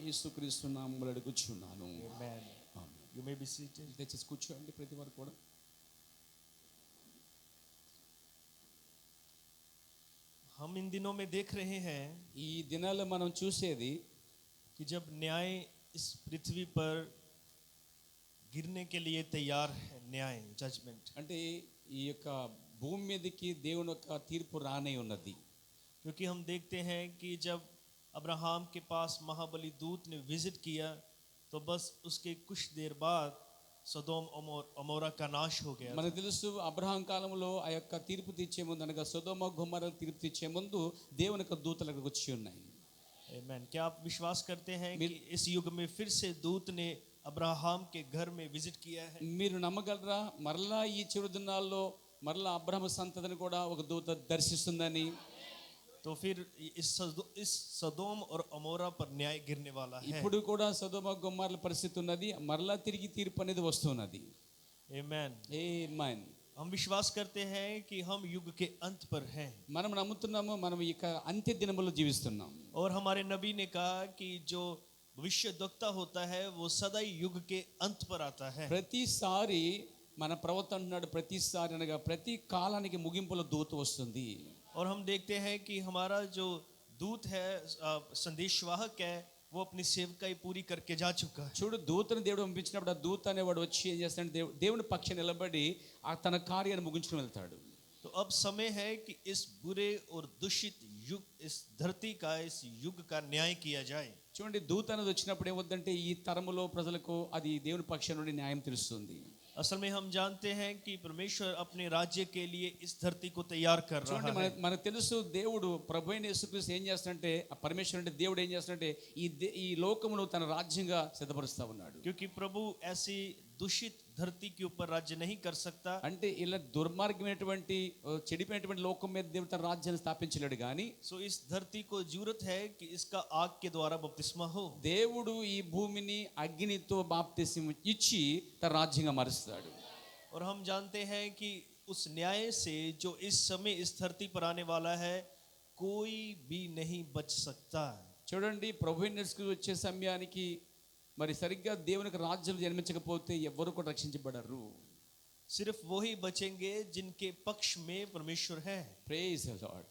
యేసుక్రీస్తు నామములో అడుగుచున్నాను. Amen. You may be seated. దయచేసి కూర్చోండి ప్రతి వారు కూడా. हम इन दिनों में देख रहे हैं ఈ దినాల్లో మనం చూసేది कि जब न्याय इस पृथ्वी पर गिरने के लिए तैयार है, न्याय जजमेंट, అంటే ఈ యొక్క భూమి మీదకి దేవుని యొక్క తీర్పు రానే ఉన్నది. क्योंकि हम देखते हैं कि जब अब्राहम के पास महाबली दूत ने विजिट किया तो बस उसके कुछ देर बाद सदोम अमोरा का नाश हो गया. మనకు తెలుసు అబ్రహాం కాలంలో ఆ యొక్క తీర్పు తీర్చే ముందు అనగా సొదొమ గొమొర్రా తీర్పు తీర్చే ముందు దేవుని యొక్క దూతలు అక్కడికి వచ్చి ఉన్నాయి. आमेन. क्या आप विश्वास करते हैं कि इस युग में फिर से दूत ने अब्राहम के घर में विजिट किया है? మీరు నమ్మగలరా మరలా ఈ చివరి దినాల్లో మరలా అబ్రహాము సంతతిని కూడా ఒక దూత దర్శిస్తుందని? तो फिर इस सदोम और अमोरा पर न्याय गिरने वाला है. ఇప్పుడు కూడా సొదొమ గొమొర్రా పరిస్థితి ఉన్నది, మరలా తిరిగి తీర్పు అనేది వస్తున్నది. आमेन. ఆమేన్. हम विश्वास करते हैं कि हम युग के अंत पर हैं. మనం నమ్ముతున్నాము మనం ఇక అంత్య దినములో జీవిస్తున్నాం. और हमारे नबी ने कहा कि जो भविष्यद्वक्ता होता है वो सदा ही युग के अंत पर आता है. ప్రతిసారి మన ప్రవక్త అంటున్నాడు, ప్రతిసారి అనగా ప్రతి కాలానికి ముగింపులో దూత వస్తుంది. और हम देखते हैं कि हमारा जो दूत है, संदेशवाहक है, वो अपनी सेवकाई पूरी करके जा चुका है. చూడు, దూతను దేవుడు పంపించినప్పుడు ఆ దూత అనేవాడు వచ్చి ఏం చేస్తాడు, దేవుని పక్షాన నిలబడి ఆ తన కార్యాన్ని ముగించుకుని వెళ్తాడు. तो अब समय है कि इस बुरे और दूषित युग, इस धरती का, इस युग का न्याय किया जाए. చూడండి, దూత అనేది వచ్చినప్పుడు ఏమవుతుందంటే ఈ తరములో ప్రజలకు అది దేవుని పక్షం నుండి న్యాయం తెలుస్తుంది. असल में हम जानते हैं कि परमेश्वर अपने राज्य के लिए इस धरती को तैयार कर रहा చూడండి, है. మనకు తెలుసు దేవుడు ప్రభు అయిన యేసుక్రీస్తు ఏం చేస్తాడంటే, ఆ పరమేశ్వరుడు అంటే దేవుడు ఏం చేస్తాడంటే ఈ లోకమును తన రాజ్యంగా సిద్ధపరుస్తా ఉన్నాడు. क्योंकि प्रभु ऐसी दूषित धरती के ऊपर राज्य नहीं कर सकता. అంటే ఇలా దుర్మార్గమైనటువంటి చెడిపోయినటువంటి లోకం మీద దేవుడు తన రాజ్యాన్ని స్థాపించలేడు కానీ सो इस धरती को जरूरत है कि इसका आग के द्वारा बपतिस्मा हो. దేవుడు ఈ భూమిని అగ్నితో బాప్తిస్మం ఇచ్చి తన రాజ్యంగా మారుస్తాడు. और हम जानते हैं कि उस न्याय से जो इस समय इस धरती पर आने वाला है, कोई भी नहीं बच सकता. చూడండి, ప్రభు వచ్చే సమయానికి మరి సరిగ్గా దేవునికి రాజ్యం జన్మించకపోతే ఎవరు కూడా రక్షించబడరు. सिर्फ वही बचेंगे जिनके पक्ष में परमेश्वर है. Praise the Lord.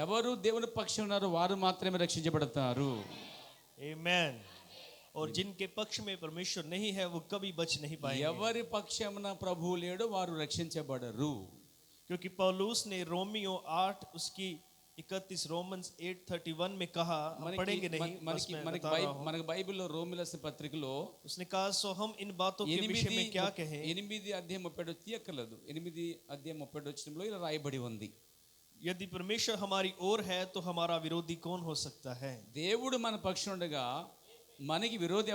ఎవరు దేవుని పక్షం ఉన్నారో వారు మాత్రమే రక్షించబడతారు. आमेन. और जिनके पक्ष में परमेश्वर नहीं है वो कभी बच नहीं पाएंगे. ఎవరి పక్షమున ప్రభువు లేడో వారు రక్షించబడరు. क्योंकि पौलुस ने रोमियो 8 उसकी 31 रोमन्स 8:31 में कहा, हम पढ़ेंगे नहीं, మనకి బైబిల్లో రోమీయుల రాసిన పత్రికలో उसने कहा, सो हम इन बातों के विषय में क्या कहें. 8:37 తీయక్కర్లేదు, 8:37 ఇలా రాయబడి ఉంది, यदि परमेश्वर हमारी ओर है तो हमारा विरोधी कौन हो सकता है. దేవుడు మన పక్షం ఉండగా మనకి విరోధి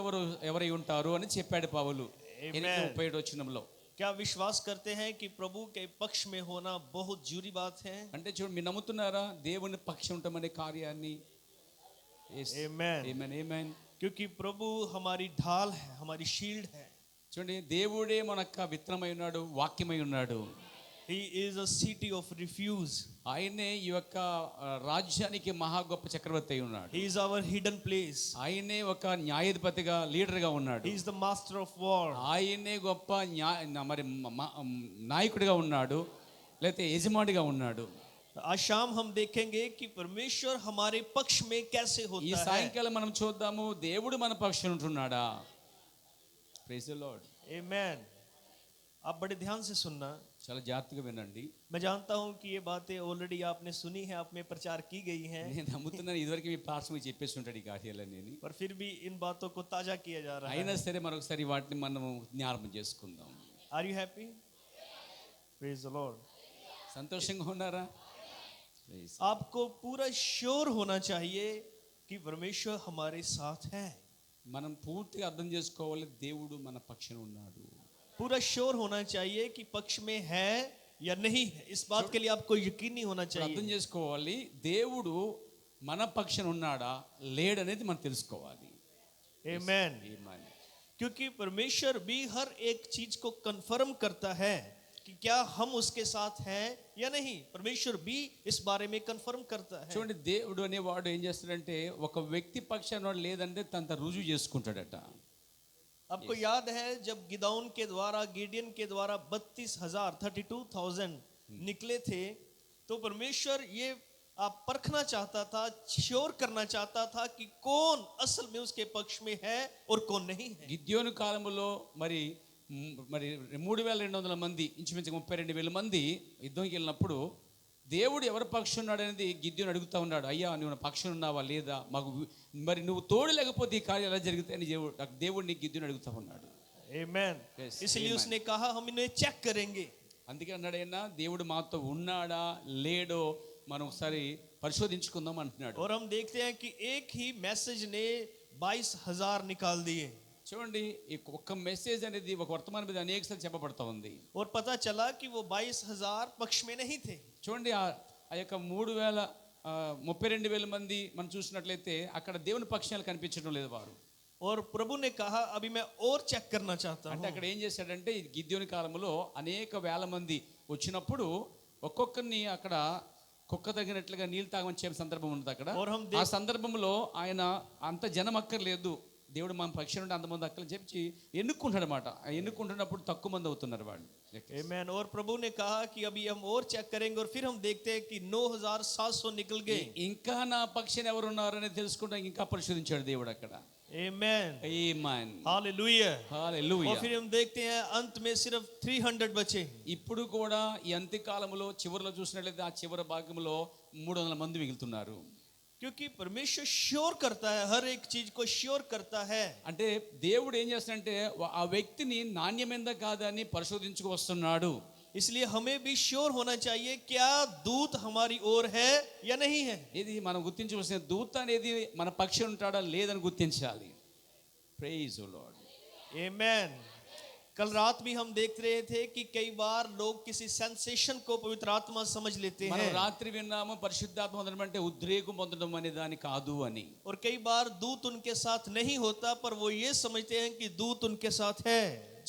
ఎవరై ఉంటారు అని చెప్పాడు పౌలు 8:37. क्या विश्वास करते हैं कि प्रभु के पक्ष में होना बहुत जरूरी बात है. అంటే చూడండి, మీరు నమ్ముతున్నారా దేవుని పక్షం ఉండమనే కార్యాన్ని? आमेन. ఆమేన్, ఆమేన్. क्योंकि प्रभु हमारी ढाल है, हमारी शील्ड है. చూడండి, దేవుడే మనకు విత్తనమై ఉన్నాడు, వాక్యమై ఉన్నాడు. He is a city of refuge. ఆయనే ఈ యొక్క రాజ్యానికి మహా గొప్ప చక్రవర్తి అయి ఉన్నాడు. He is our hidden place. ఆయనే ఒక న్యాయాధిపతిగా, లీడర్గా ఉన్నాడు. He is the master of war. ఆయనే గొప్ప మరి నాయకుడిగా ఉన్నాడు, లేకపోతే యజమానిగా ఉన్నాడు. आज शाम हम देखेंगे कि परमेश्वर हमारे पक्ष में कैसे ఈ होता है. సాయంకాలం మనం చూద్దాము దేవుడు మన పక్షాన ఉంటున్నాడా. Praise the Lord. आमेन. आप बड़े ध्यान से सुनना. చాలా జాగ్రత్తగా వినండి. मैं जानता हूं कि ये बातें ऑलरेडी आपने सुनी है, आप में प्रचार की गई हैं, నేను నమ్ముతున్నాను ఇదివరకు మీ పాస్టర్ చెప్పేసి ఉంటాడు ఈ కార్యాలన్నీ, पर फिर भी इन बातों को ताजा किया जा रहा అయినా है. సరే మరొకసారి వాటిని మనం జ్ఞాపకం చేసుకుందాం. Are you happy? Praise the Lord. సంతోషంగా ఉన్నారా? आपको पूरा श्योर होना चाहिए कि परमेश्वर हमारे साथ है. మనం పూర్తిగా అర్థం చేసుకోవాలి, దేవుడు మన పక్షాన ఉన్నాడు. पूरा श्योर होना चाहिए कि पक्ष में है या नहीं है. इस बात के लिए आपको यकीन नहीं होना అర్థం चाहिए. చేసుకోవాలి, దేవుడు మన పక్షాన ఉన్నాడా లేడనేది మనం తెలుసుకోవాలి. आमेन. क्योंकि परमेश्वर भी हर एक चीज को कंफर्म करता है कि क्या हम उसके साथ हैं या नहीं। परमेश्वर भी इस बारे में कंफर्म करता है। చూడండి, దేవుడు అనేవాడు ఏం చేస్తాడంటే ఒక వ్యక్తి పక్షాన వాడు లేదంటే తనంత రుజువు చేసుకుంటాడట. आपको याद है जब गिदौन के द्वारा, गिडियन के द्वारा 32,000 निकले थे, तो परमेश्वर ये आप परखना चाहता था, श्योर करना चाहता था कि कौन असल में उसके पक्ष में है और कौन नहीं है। గిద్యోను కాలంలో మరి 3,200 మంది, ఇంచుమించుగా 32,000 మంది యుద్ధంకి వెళ్ళినప్పుడు దేవుడు ఎవరి పక్షం ఉన్నాడు అనేది గిద్యోను అడుగుతా ఉన్నాడు. అయ్యా, నువ్వు నా పక్షం ఉన్నావా లేదా, మాకు మరి నువ్వు తోడు లేకపోతే ఈ కార్యం ఎలా జరుగుతాయని దేవుడిని గిద్యోను అడుగుతా ఉన్నాడు. Amen. Yes, इसलिए amen. उसने कहा हम इन्हें चेक करेंगे। అందుకే అన్నాడైనా దేవుడు మాతో ఉన్నాడా లేడో మనం ఒకసారి పరిశోధించుకుందాం అంటున్నాడు. और हम देखते हैं कि एक ही मैसेज ने 22,000 निकाल दिए। చూడండి, ఈ ఒక్క మెసేజ్ అనేది ఒక వర్తమానం మీద అనేకసార్లు చెప్పబడతా ఉంది. और पता चला कि वो 22,000 पक्ष में नहीं थे। చూడండి, ఆ యొక్క 32,000 మంది మనం చూసినట్లయితే అక్కడ దేవుని పక్షాలు కనిపించడం లేదు వారు. और प्रभु ने कहा अभी मैं और चेक करना चाहता అంటే हूँ। అక్కడ ఏం చేశాడంటే ఈ గిద్యోని కాలంలో అనేక వేల మంది వచ్చినప్పుడు ఒక్కొక్కరిని అక్కడ కుక్క తగినట్లుగా నీళ్ళు తాగమని చెప్పే సందర్భం ఉంది అక్కడ. और हम ఆ సందర్భంలో ఆయన అంత జనం అక్కర్లేదు, దేవుడు మన పక్షి నుండి అంతమంది అక్కర్ని చెప్పి ఎన్నుకుంటాడు అనమాట. ఎన్నుకుంటున్నప్పుడు తక్కువ మంది అవుతున్నారు వాళ్ళు. Amen. और प्रभु ने कहा कि अभी हम और चेक करेंगे और फिर हम देखते हैं कि 9,700 निकल गए। ఇంకా నా పక్షిని ఎవరు ఉన్నారని తెలుసుకుంటా ఇంకా పరిశోధించాడు దేవుడు అక్కడ. Amen. ఆమేన్. Hallelujah. హల్లెలూయా. और फिर हम देखते हैं अंत में सिर्फ 300 बचे। ఇప్పుడు కూడా ఈ అంత్యకాలంలో చివరిలో చూసినట్లయితే ఆ చివరి భాగంలో 300 మంది మిగులుతున్నారు. क्योंकि परमेश्वर श्योर करता है, हर एक चीज को श्योर करता है। అంటే దేవుడు ఏం చేస్తాడంటే ఆ వ్యక్తిని నాణ్యమైనదా కాదా అని పరిశోధించుకు వస్తున్నాడు. इसलिए हमें भी श्योर होना चाहिए क्या दूत हमारी ओर है या नहीं है। ఇది మనం గుర్తించవలసిన దూత అనేది మన పక్షం ఉంటాడా లేదని గుర్తించాలి. Praise the Lord. Amen. कल रात भी हम देख रहे थे कि कई बार लोग किसी सेंसेशन को पवित्र आत्मा समझ लेते మనం हैं। రాత్రి విన్నాము పరిశుద్ధాత్మ పొందడం అంటే ఉద్రేకం పొందడం అనే దాని కాదు అని. और कई बार दूत उनके साथ नहीं होता, पर वो ये समझते हैं कि दूत उनके साथ है।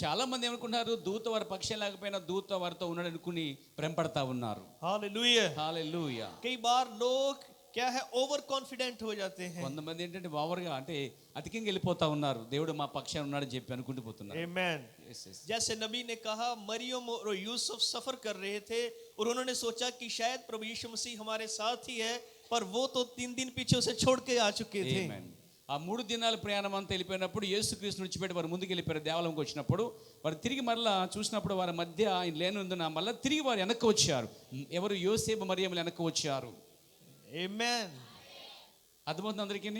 చాలా మంది ఏమనుకుంటారు, దూత వారి పక్షం లేకపోయినా దూత వారితో ఉన్నాడు అనుకుని భ్రమపడతా ఉన్నారు. हालेलुया। హల్లెలూయా. कई बार लोग क्या है ओवर कॉन्फिडेंट हो जाते हैं। కొంతమంది ఏంటంటే ఓవర్గా అంటే అధికంగా వెళ్ళిపోతా ఉన్నారు, దేవుడు మా పక్షాన ఉన్నాడని చెప్పి అనుకుంటూ పోతున్నారు. Amen. Yes, yes. जैसे नबी ने कहा, मरियम और यूसुफ सफर कर रहे थे और उन्होंने सोचा कि शायद प्रभु यीशु मसीह हमारे साथ ही है, पर वो तो 3 दिन पीछे उसे छोड़ के आ चुके थे। Amen. ఆ 3 దినాల ప్రయాణం అంతా వెళ్ళిపోయినప్పుడు యేసుక్రీస్తుని విడిచిపెట్టి వారు ముందుకు వెళ్ళిపోయారు. దేవాలయంకి వచ్చినప్పుడు వారు తిరిగి మరలా చూసినప్పుడు వారి మధ్య ఆయన లేనందున మళ్ళీ తిరిగి వారు వెనక్కి వచ్చారు. ఎవరు? యోసేపు మరియమ్మలు వెనక్కి వచ్చారు. Amen. అర్థమవుతుంది అందరికీ?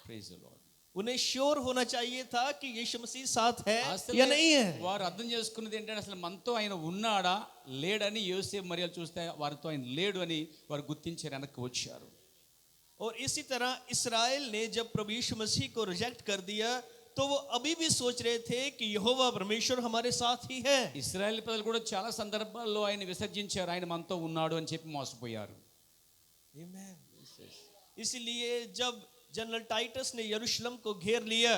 Praise the Lord. उन्हें श्योर होना चाहिए था कि यीशु मसीह साथ है అసలు या नहीं है। వారు అర్థం చేసుకున్నది ఏంటంటే అసలు మనతో ఆయన ఉన్నాడా లేడని. యోసేపు మరియలు చూస్తే వారితో ఆయన లేడు అని వారు గుర్తించారు, వెనక్కి వచ్చారు. और इसी तरह इस्राएल ने जब प्रभु यीशु मसीह को रिजेक्ट कर दिया, तो वो अभी भी सोच रहे थे कि यहोवा परमेश्वर हमारे साथ ही है। ఇశ్రాయేల్ ప్రజలు కూడా చాలా సందర్భాల్లో ఆయన విసర్జించారు, ఆయన మనతో ఉన్నాడు అని చెప్పి మోసపోయారు. Amen. इसलिए जब जनरल टाइटस ने यरूशलेम को घेर लिया,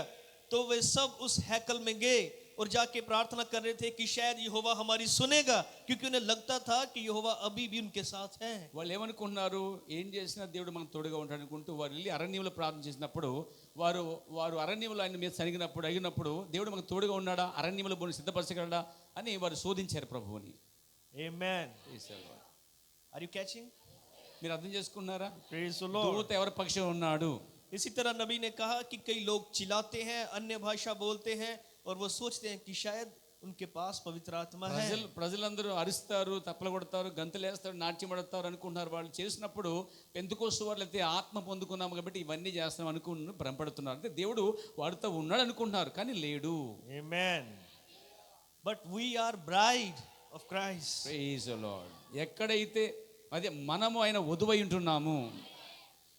तो वे सब उस हैकल में गए और जाके प्रार्थना कर रहे थे कि शायद यहोवा हमारी सुनेगा, क्योंकि उन्हें लगता था कि यहोवा अभी भी उनके साथ है। వాళ్ళు ఏమనుకున్నారు, ఏం చేసినా దేవుడు మనకు తోడుగా ఉంటాడు అనుకుంటూ వారు వెళ్ళి అరణ్యంలో ప్రార్థన చేసినప్పుడు వారు అరణ్యంలో ఆయన మీద అడిగినప్పుడు దేవుడు మనకు తోడుగా ఉన్నాడా, అరణ్యంలో భూమిని సిద్ధపరచగలడా అని వారు శోధించారు ప్రభువుని. Amen. Are you catching? మీరు అర్థం చేసుకున్నారా? Praise the Lord. దూత ఎవరి పక్షం ఉన్నాడు. इसी तरह नबी ने कहा कि कई लोग चिल्लाते हैं, अन्य भाषा बोलते हैं और वो सोचते हैं कि शायद उनके पास पवित्र आत्मा है। ప్రజలందరూ అరుస్తారు, తప్పలు కొడతారు, గంతులు వేస్తారు, నాట్యం ఆడతారు అనుకుంటున్నారు. వాళ్ళు చేసినప్పుడు పెంతుకోస్తు వాళ్ళు అయితే ఆత్మ పొందుకున్నాము కాబట్టి ఇవన్నీ చేస్తున్నాం అనుకుని భ్రమపడుతున్నారు. అంటే దేవుడు వాడితో ఉన్నాడు అనుకుంటున్నారు, కానీ లేడు. Amen. But we are bride of Christ. Praise the Lord. ఎక్కడైతే అదే మనము ఆయన వధువై ఉంటున్నాము.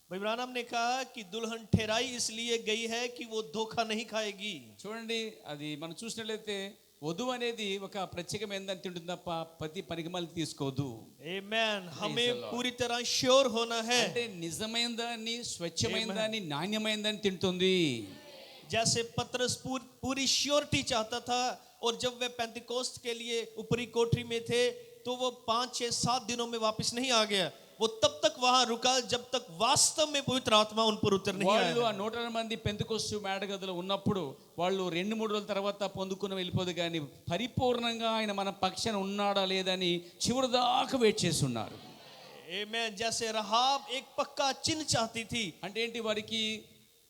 भाई ब्रानम ने कहा कि दुल्हन ठहराई इसलिए गई है कि वो धोखा नहीं खाएगी। చూడండి, అది మనం చూసినట్లయితే వధువు అనేది ఒక ప్రత్యేకమైనదని తింటుంది తప్ప ప్రతి పనికిమాలి తీసుకోదు. Amen. हमें पूरी तरह श्योर होना है। అంటే నిజమైన దాన్ని, స్వచ్ఛమైన దాన్ని, నాణ్యమైన దాన్ని తింటుంది. जैसे पतरस पूरी श्योरिटी चाहता था, और जब वे पेंतिकोस्त के लिए ऊपरी कोठरी में थे तो वो 5, 6, 7 दिनों में वापस नहीं आ गया। वो तब तक वहां रुका जब तक वास्तव में पवित्र आत्मा उन पर उतर नहीं వాళ్ళు आया। ఆ 120 మంది పెంతెకొస్తు మేడగదిలో ఉన్నప్పుడు వాళ్ళు 2-3 రోజుల తర్వాత పొందుకుని వెళ్ళిపోదు, కానీ పరిపూర్ణంగా ఆయన మన పక్షాన ఉన్నాడా లేదని చివరి దాకా వెయిట్ చేసి ఉన్నారు. आमेन। जैसे रहाब एक पक्का चिन्ह चाहती थी, అంటే ఏంటి, వారికి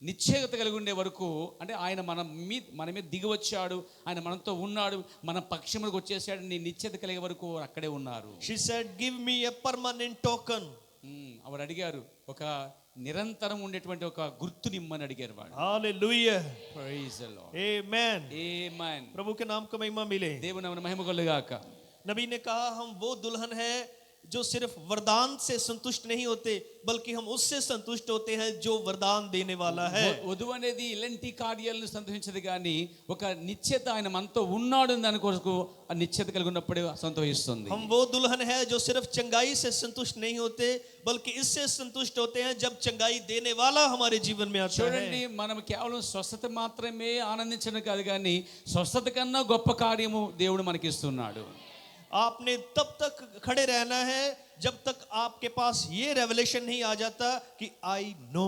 నిశ్చయత కలిగి ఉండే వరకు, అంటే ఆయన మన మీద దిగి వచ్చాడు, ఆయన మనతో ఉన్నాడు, మన పక్షములకు వచ్చేసాడు నీ నిశ్చయత కలిగే వరకు అక్కడే ఉన్నారు. she said give me a permanent token. వారు అడిగారు, ఒక నిరంతరం ఉండేటువంటి ఒక గుర్తు నిమ్మని అడిగారు వాడు. Hallelujah, Praise the Lord. amen, Amen. प्रभु के नाम को महिमा मिले। దేవుని నామమున మహిమ కలుగాక. नबी ने कहा हम वो दुल्हन है जो सिर्फ वरदान से संतुष्ट नहीं होते बल्कि हम उससे संतुष्ट होते हैं जो वरदान देने वाला है। వధువు అనేది ఇలాంటి కార్యాలను సంతోషించదు, కానీ ఒక నిశ్చయత ఆయన మనతో ఉన్నాడు దాని కొరకు ఆ నిశ్చయత కలిగి ఉన్నప్పుడే సంతోషిస్తుంది. हम वो दुल्हन है जो सिर्फ चंगाई से संतुष्ट नहीं होते बल्कि इससे संतुष्ट होते हैं जब चंगाई देने वाला हमारे जीवन में आता है। చూడండి, మనం కేవలం స్వస్థత మాత్రమే ఆనందించడం కాదు, కానీ స్వస్థత కన్నా గొప్ప కార్యము దేవుడు మనకి ఇస్తున్నాడు. आपने तब तक खड़े रहना है जब तक आपके पास ये रेवलेशन नहीं आ जाता कि आई नो,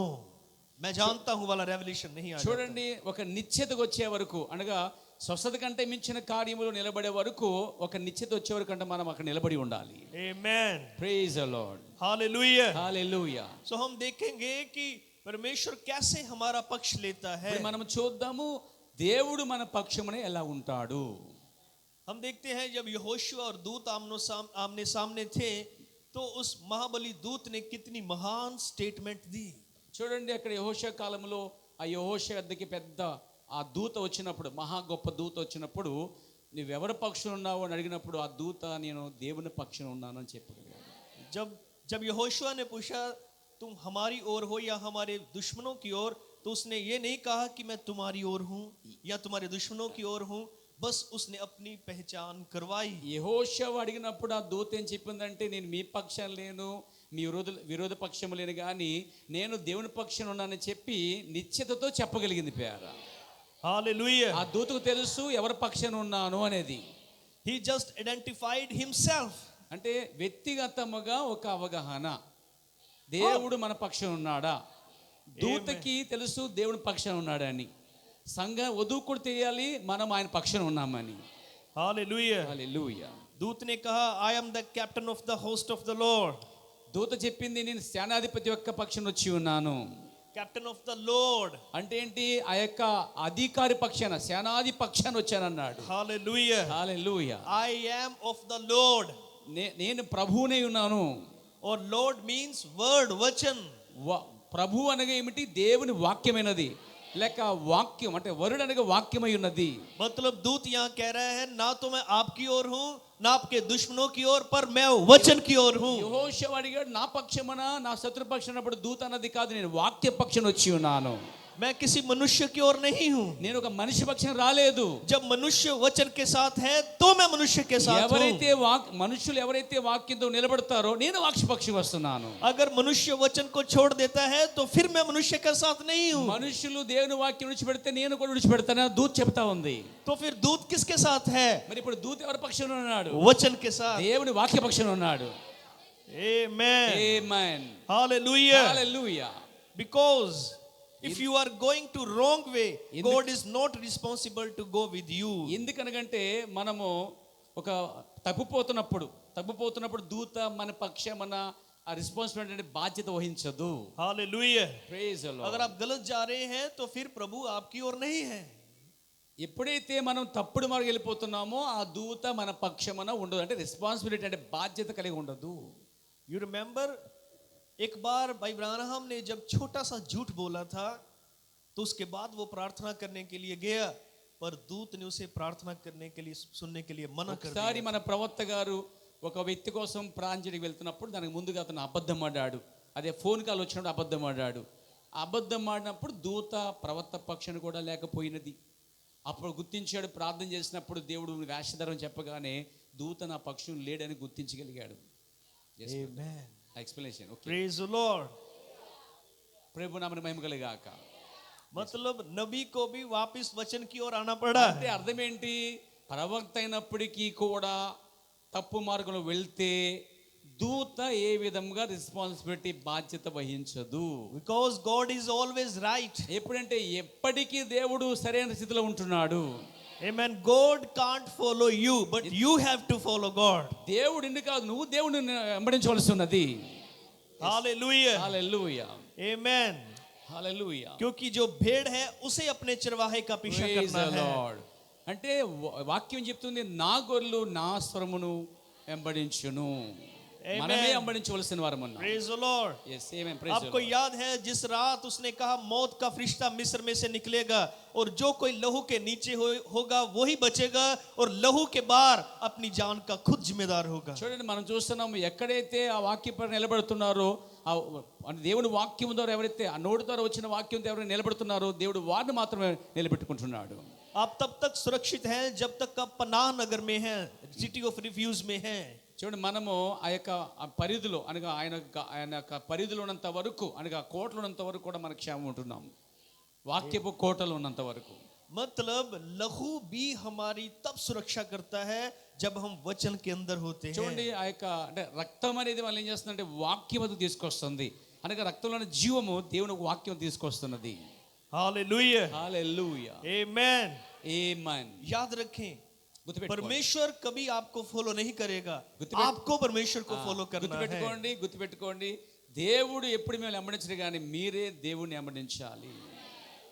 मैं जानता हूं वाला रेवलेशन नहीं आ जाता। చూడండి, ఒక నిశ్చయతకు వచ్చే వరకు, అనగా స్వస్థత కంటే మించిన కార్యములు నిలబడే వరకు, ఒక నిశ్చయత వచ్చే వరకు అంటే మనం అక్కడ నిలబడి ఉండాలి. Amen, praise the Lord, hallelujah. Hallelujah. So हम देखेंगे कि परमेश्वर कैसे हमारा पक्ष लेता है। ఇప్పుడు మనం చూద్దాము దేవుడు మన పక్షమునే ఎలా ఉంటాడు. हम देखते हैं जब यहोशुआ और दूत आमने सामने थे तो उस महाबली दूत ने कितनी महान स्टेटमेंट दी। చూడండి, అక్కడ యెహోషువ కాలంలో ఆ యెహోషువ వద్దకి పెద్ద ఆ దూత వచ్చినప్పుడు, మహా గొప్ప దూత వచ్చినప్పుడు, నువ్వెవరి పక్షం ఉన్నావు అని అడిగినప్పుడు ఆ దూత నేను దేవుని పక్షం ఉన్నాను అని చెప్పాడు. जब यहोशुआ ने पूछा तुम हमारी ओर हो या हमारे दुश्मनों की ओर, तो उसने ये नहीं कहा कि मैं तुम्हारी ओर हूं या तुम्हारे दुश्मनों की ओर हूं, बस उसने अपनी पहचान करवाई। యెహోషువ అడిగినప్పుడు ఆ దూత ఏం చెప్పిందంటే, నేను మీ పక్షం లేను, మీ విరోధ పక్షం లేను, కానీ నేను దేవుని పక్షం ఉన్నానని చెప్పి నిశ్చయతతో చెప్పగలిగింది పేర. हालेलुया। ఆ దూతకు తెలుసు ఎవరి పక్షాన ఉన్నాను అనేది. He just identified himself. అంటే వ్యక్తిగతముగా ఒక అవగాహన, దేవుడు మన పక్షం ఉన్నాడా. దూతకి తెలుసు దేవుని పక్షం ఉన్నాడని, సంఘ వధువు కూడా తెలియాలి మనం ఆయన పక్షం ఉన్నామని. हालेलुया। హల్లెలూయా. दूत ने कहा I am the captain of the host of the Lord. దూత చెప్పింది నేను సేనాధిపతి యొక్క పక్షం వచ్చి ఉన్నాను. Captain of the Lord. అంటే ఏంటి, ఆ యొక్క అధికారి పక్షాన సేనాధి పక్షాన వచ్చానన్నాడు. Hallelujah. Hallelujah. I am of the Lord. నేను ప్రభువునే ఉన్నాను. और Lord means word, वचन. ప్రభు అనగా ఏమిటి, దేవుని వాక్యమైనది, లేక వాక్యం అంటే వరుడు అనగా వాక్యమై ఉన్నది. मतलब दूत यहाँ कह रहा है ना तो मैं आपकी ओर हूँ ना आपके दुश्मनों की ओर, पर मैं वचन की ओर हूँ। యెహోషువ అడిగాడు, నా పక్షమనా నా శత్రు పక్షం అన్నప్పుడు దూత అన్నది కాదు, నేను వాక్య పక్షం వచ్చి ఉన్నాను. मैं किसी मनुष्य की ओर नहीं हूँ। నేను ఒక మనిషి పక్షం రాలేదు. जब मनुष्य वचन के साथ है तो मैं मनुष्य के साथ हूँ। ఎవరైతే మనుషులు ఎవరైతే వాక్యంతో నిలబడతారో నేను వాక్య పక్షం వస్తున్నాను. अगर मनुष्य वचन को छोड़ देता है तो फिर मैं मनुष्य के साथ नहीं हूँ। మనుషులు దేవుని వాక్యం విడిచిపెడితే నేను కూడా విడిచిపెడతాను దూత చెప్తా ఉంది. तो फिर दूत किसके साथ है? మరి ఇప్పుడు దూత ఎవరి పక్షంలో ఉన్నాడు? वचन के साथ। దేవుని వాక్య పక్షంలో ఉన్నాడు. Amen. Amen. Hallelujah. Hallelujah. Because if you are going to wrong way, God is not responsible to go with you. ఎందుకనగంటే మనము ఒక తప్పుపోతున్నప్పుడు దూత మన పక్షమన ఆ రెస్పాన్సిబిలిటీ అంటే బాధ్యత వహించదు. Hallelujah. Praise the Lord. अगर आप गलत जा रहे हैं तो फिर प्रभु आपकी ओर नहीं है. ఎప్పుడైతే మనం తప్పుడు మార్గం వెళ్ళిపోతున్నామో ఆ దూత మన పక్షమన ఉండదు, అంటే రెస్పాన్సిబిలిటీ అంటే బాధ్యత కలిగి ఉండదు. You remember एक बार भाई ब्रानहम ने जब छोटा सा झूठ बोला था तो उसके बाद वो प्रार्थना करने के लिए गया, पर दूत ने उसे प्रार्थना करने के लिए सुनने के लिए मना कर ఒకసారి दिया. మన ప్రవక్త గారు ఒక వ్యక్తి కోసం ప్రాంజలికి వెళ్తున్నప్పుడు దానికి ముందుగా అతను అబద్ధం ఆడాడు. అదే ఫోన్ కాల్ వచ్చినప్పుడు అబద్ధం ఆడాడు. అబద్ధం ఆడినప్పుడు దూత ప్రవక్త పక్షాన్ని కూడా లేకపోయినది. అప్పుడు గుర్తించాడు, ప్రార్థన చేసినప్పుడు దేవుడు వేషధరం చెప్పగానే దూత నా పక్షం లేడని గుర్తించగలిగాడు. Amen. Explanation. Okay, Praise the Lord. ప్రభు నామమున మహిమ కలుగాక. मतलब नबी को भी वापस वचन की ओर आना पड़ा. అంటే అర్థం ఏంటి, ప్రవక్త అయినప్పటికీ కూడా తప్పు మార్గంలో వెళ్తే దూత ఏ విధంగా రెస్పాన్సిబిలిటీ బాధ్యత వహించదు. Because God is always right. ఎప్పుడంటే ఎప్పటికీ దేవుడు సరైన స్థితిలో ఉంటున్నాడు. Amen. God can't follow you, but you have to follow God. దేవుడు నిన్ను కాదు, నువ్వు దేవుడిని వెంబడించవలసి ఉన్నది. Hallelujah. హల్లెలూయా, Amen. హల్లెలూయా. क्योंकि जो भेड़ है उसे अपने चरवाहे का पीछा Praise करना the है. Lord. అంటే వాక్యం చెప్తుంది, నా గొర్రెలు నా స్వరమును వెంబడించును. Amen. మనమే వెంబడించవలసిన వారం ఉన్నాం. Praise the Lord. Yes, amen. Praise the आपको Lord. याद है जिस रात उसने कहा मौत का फरिश्ता मिस्र में से निकलेगा और जो कोई लहू के नीचे होगा वही बचेगा और लहू के बाहर अपनी जान का खुद जिम्मेदार होगा. చూడండి, మనం చూస్తున్నాము ఎక్కడైతే ఆ వాక్యం పైన నిలబడుతున్నారో, ఆ దేవుని వాక్యం ద్వారా ఎవరైతే ఆ నోటి ద్వారా వచ్చిన వాక్యం ఎవరైతే నిలబడుతున్నారో దేవుడు వారిని మాత్రమే నిలబెట్టుకుంటున్నాడు. आप तब तक सुरक्षित हैं जब तक आप पनाह नगर में हैं, सिटी ऑफ रिफ्यूज में हैं. చూడండి, మనము ఆ యొక్క పరిధిలో అనగా ఆయన యొక్క పరిధిలో ఉన్నంత వరకు అనగా కోటలో ఉన్నంత వరకు కూడా మనకు క్షేమం ఉంటున్నాం. వాక్యపు కోటలో ఉన్నంత వరకు. मतलब लहू भी हमारी तब सुरक्षा करता है जब हम वचन के अंदर होते हैं. చూడండి, ఆ యొక్క అంటే రక్తం అనేది వాళ్ళు ఏం చేస్తుందంటే వాక్యం అది తీసుకొస్తుంది. అనగా రక్తంలోని జీవము దేవుని వాక్యం తీసుకొస్తున్నది. हालेलुया. హల్లెలూయా, आमेन. ఆమేన్. याद रखें, గుర్తుపెట్టుకోండి, परमेश्वर कभी आपको फॉलो नहीं करेगा, गुत्तुपेट्टु- आपको परमेश्वर को फॉलो करना है. గుర్తుపెట్టుకోండి, దేవుడు ఎప్పుడు మేము వెంబడించడు కానీ మీరే దేవుడిని వెంబడించాలి.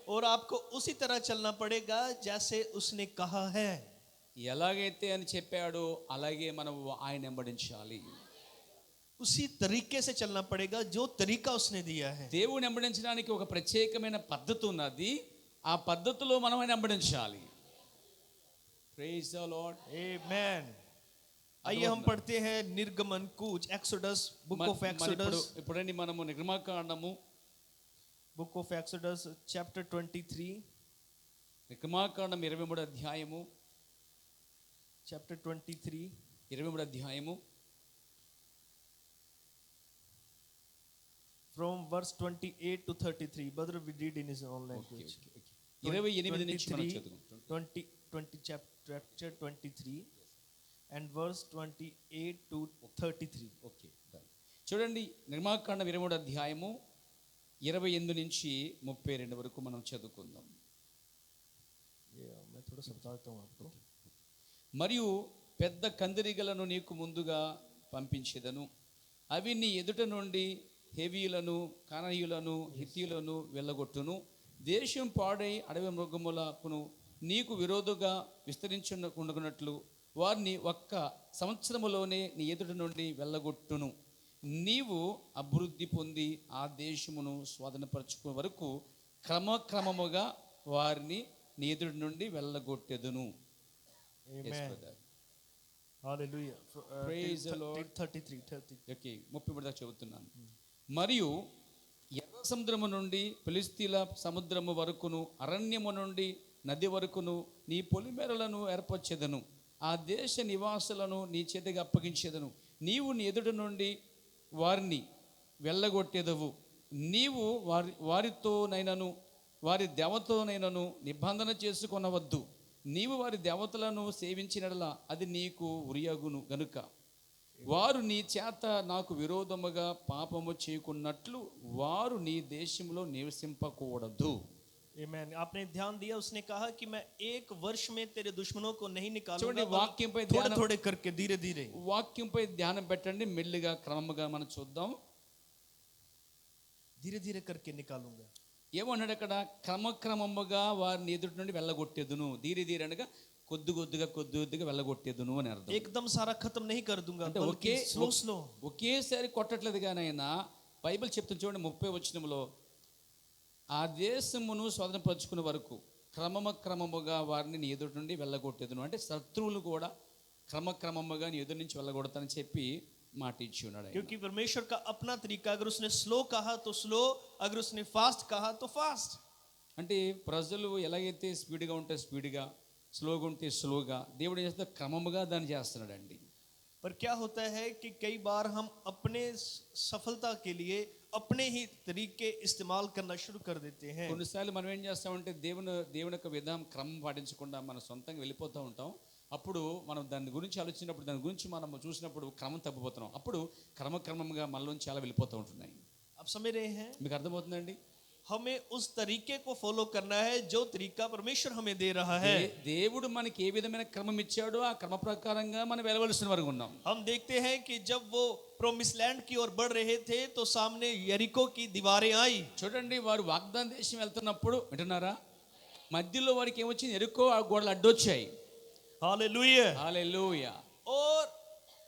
और आपको उसी तरह चलना पड़ेगा जैसे उसने कहा है. ఎలాగైతే అని చెప్పాడో అలాగే మనం ఆయన వెంబడించాలి. उसी तरीके से चलना पड़ेगा जो तरीका उसने दिया है. దేవుని వెంబడించడానికి ఒక ప్రత్యేకమైన పద్ధతి ఉన్నది. ఆ పద్ధతిలో మనం ఆయన వెంబడించాలి. Praise the Lord. आमेन. आइए हम पढ़ते हैं निर्गमन कूच, एक्सोडस, बुक ऑफ एक्सोडस, ఇప్పుడండి మనము నిర్గమాకాండము बुक ऑफ एक्सोडस चैप्टर 23, నిర్గమాకాండం 23 అధ్యాయము चैप्टर 23 23 అధ్యాయము from verse 28 to 33. Brother, we read in his own language. 28 నుంచి మనం చదువుకుంటాం. 20 chapter 23 and verse 28 to 33. Okay, చూడండి, నిర్గమాకాండం 23 అధ్యాయము 28 నుంచి 32 వరకు మనం చదువుకుందాం. मैं थोड़ा सा बताता हूँ आपको. మరియు పెద్ద కందిరీగలను నీకు ముందుగా పంపించేదను. అవి నీ ఎదుట నుండి హెవీయులను, కనానీయులను, హిత్తీయులను వెళ్ళగొట్టును. దేశం పాడై అడవి మృగములకును నీకు విరోధంగా విస్తరించుకున్నట్లు వారిని ఒక్క సంవత్సరములోనే నీ ఎదుట నుండి వెళ్ళగొట్టును. నీవు అభివృద్ధి పొంది ఆ దేశమును స్వాధీనపరచుకునే వరకు క్రమక్రమముగా వారిని నీ ఎదుటి నుండి వెళ్ళగొట్టెదను. Amen. Hallelujah. Praise the Lord. 33. Okay, 33 దాకా చదువుతున్నాను. మరియు ఎర్ర సముద్రము నుండి ఫిలిస్తీన్ల సముద్రము వరకును అరణ్యము నుండి నది వరకును నీ పొలిమేరలను ఏర్పరచెదను. ఆ దేశ నివాసులను నీ చేతికి అప్పగించేదను. నీవు నీ ఎదుటి నుండి వారిని వెళ్ళగొట్టేదవు. నీవు వారితోనైనను వారి దేవతోనైనను నిబంధన చేసుకొనవద్దు. నీవు వారి దేవతలను సేవించినట్లా అది నీకు ఉరియగును గనుక వారు నీ చేత నాకు విరోధముగా పాపము చేయకున్నట్లు వారు నీ దేశంలో నివసింపకూడదు. Amen. आपने ध्यान दिया, उसने कहा कि मैं एक वर्ष में तेरे दुश्मनों को नहीं చూడండి, निकालूंगा, వాక్యంపై थोड़े ధ్యానం थोड़े करके धीरे धीरे. వాక్యంపై ధ్యానం పెట్టండి. మెల్లిగా క్రమముగా మనం చూద్దాం. धीरे धीरे करके निकालूंगा. ఏమన్నాడు అక్కడ? క్రమక్రమముగా వారిని ఎదుటి నుండి వెళ్ళగొట్టేదును. ధీరే ధీరే అనగా కొద్దిగా వెళ్ళగొట్టేదును అని అర్థం. एकदम सारा खत्म नहीं कर दूंगा, అంటే बल्कि स्लो स्लो. ఒకేసారి కొట్టట్లేదు కానీ ఆయన బైబిల్ చెప్తుంది చూడండి 30 వచనంలో, ఆ దేశమును స్వాధీనపరచుకునే వరకు క్రమముగా వారిని నీ ఎదుటి నుండి వెళ్ళగొట్టేదును. అంటే శత్రువులు కూడా క్రమక్రమముగా నీ ఎదురు నుంచి వెళ్ళగొడతానని చెప్పి మాట ఇచ్చి ఉన్నాడు. क्योंकि परमेश्वर का अपना तरीका, अगर उसने स्लो कहा तो स्लो, अगर उसने फास्ट कहा तो फास्ट. అంటే ప్రజలు ఎలాగైతే స్పీడ్గా ఉంటే స్పీడ్గా, స్లోగా ఉంటే స్లోగా, దేవుడు ఏం చేస్తే క్రమముగా దాన్ని చేస్తున్నాడండి. पर क्या होता है कि कई बार हम अपने सफलता के लिए अपने ही तरीके इस्तेमाल करना शुरू कर देते हैं. కొన్నిసార్లు మనం ఏం చేస్తామంటే దేవుని యొక్క విధానం క్రమం పాటించకుండా మన సొంతంగా వెళ్ళిపోతూ ఉంటాం. అప్పుడు మనం దాని గురించి ఆలోచించినప్పుడు దాని గురించి మనం చూసినప్పుడు క్రమం తప్పిపోతున్నాం. అప్పుడు క్రమక్రమంగా మనలోంచి చాలా వెళ్ళిపోతూ ఉంటున్నాయి. आप समझ रहे हैं? మీకు అర్థమవుతుందండి? हमें उस तरीके को फॉलो करना है जो तरीका परमेश्वर हमें दे रहा है. దేవుడు మనకి ఏ విధమైన క్రమం ఇచ్చాడో ఆ క్రమ ప్రకారంగా మనం వెళ్ళవలసిన వరకు ఉన్నాం. हम देखते हैं कि जब वो प्रोमिस लैंड की ओर बढ़ रहे थे तो सामने यरीको की दीवारें आई. చూడండి, వారు వాగ్దాన దేశం వెళ్తున్నప్పుడు వింటున్నారా, మధ్యలో వారికి ఏమొచ్చింది? ఎరుకో ఆ గోడలు అడ్డొచ్చాయి. हालेलुया. హల్లెలూయా. और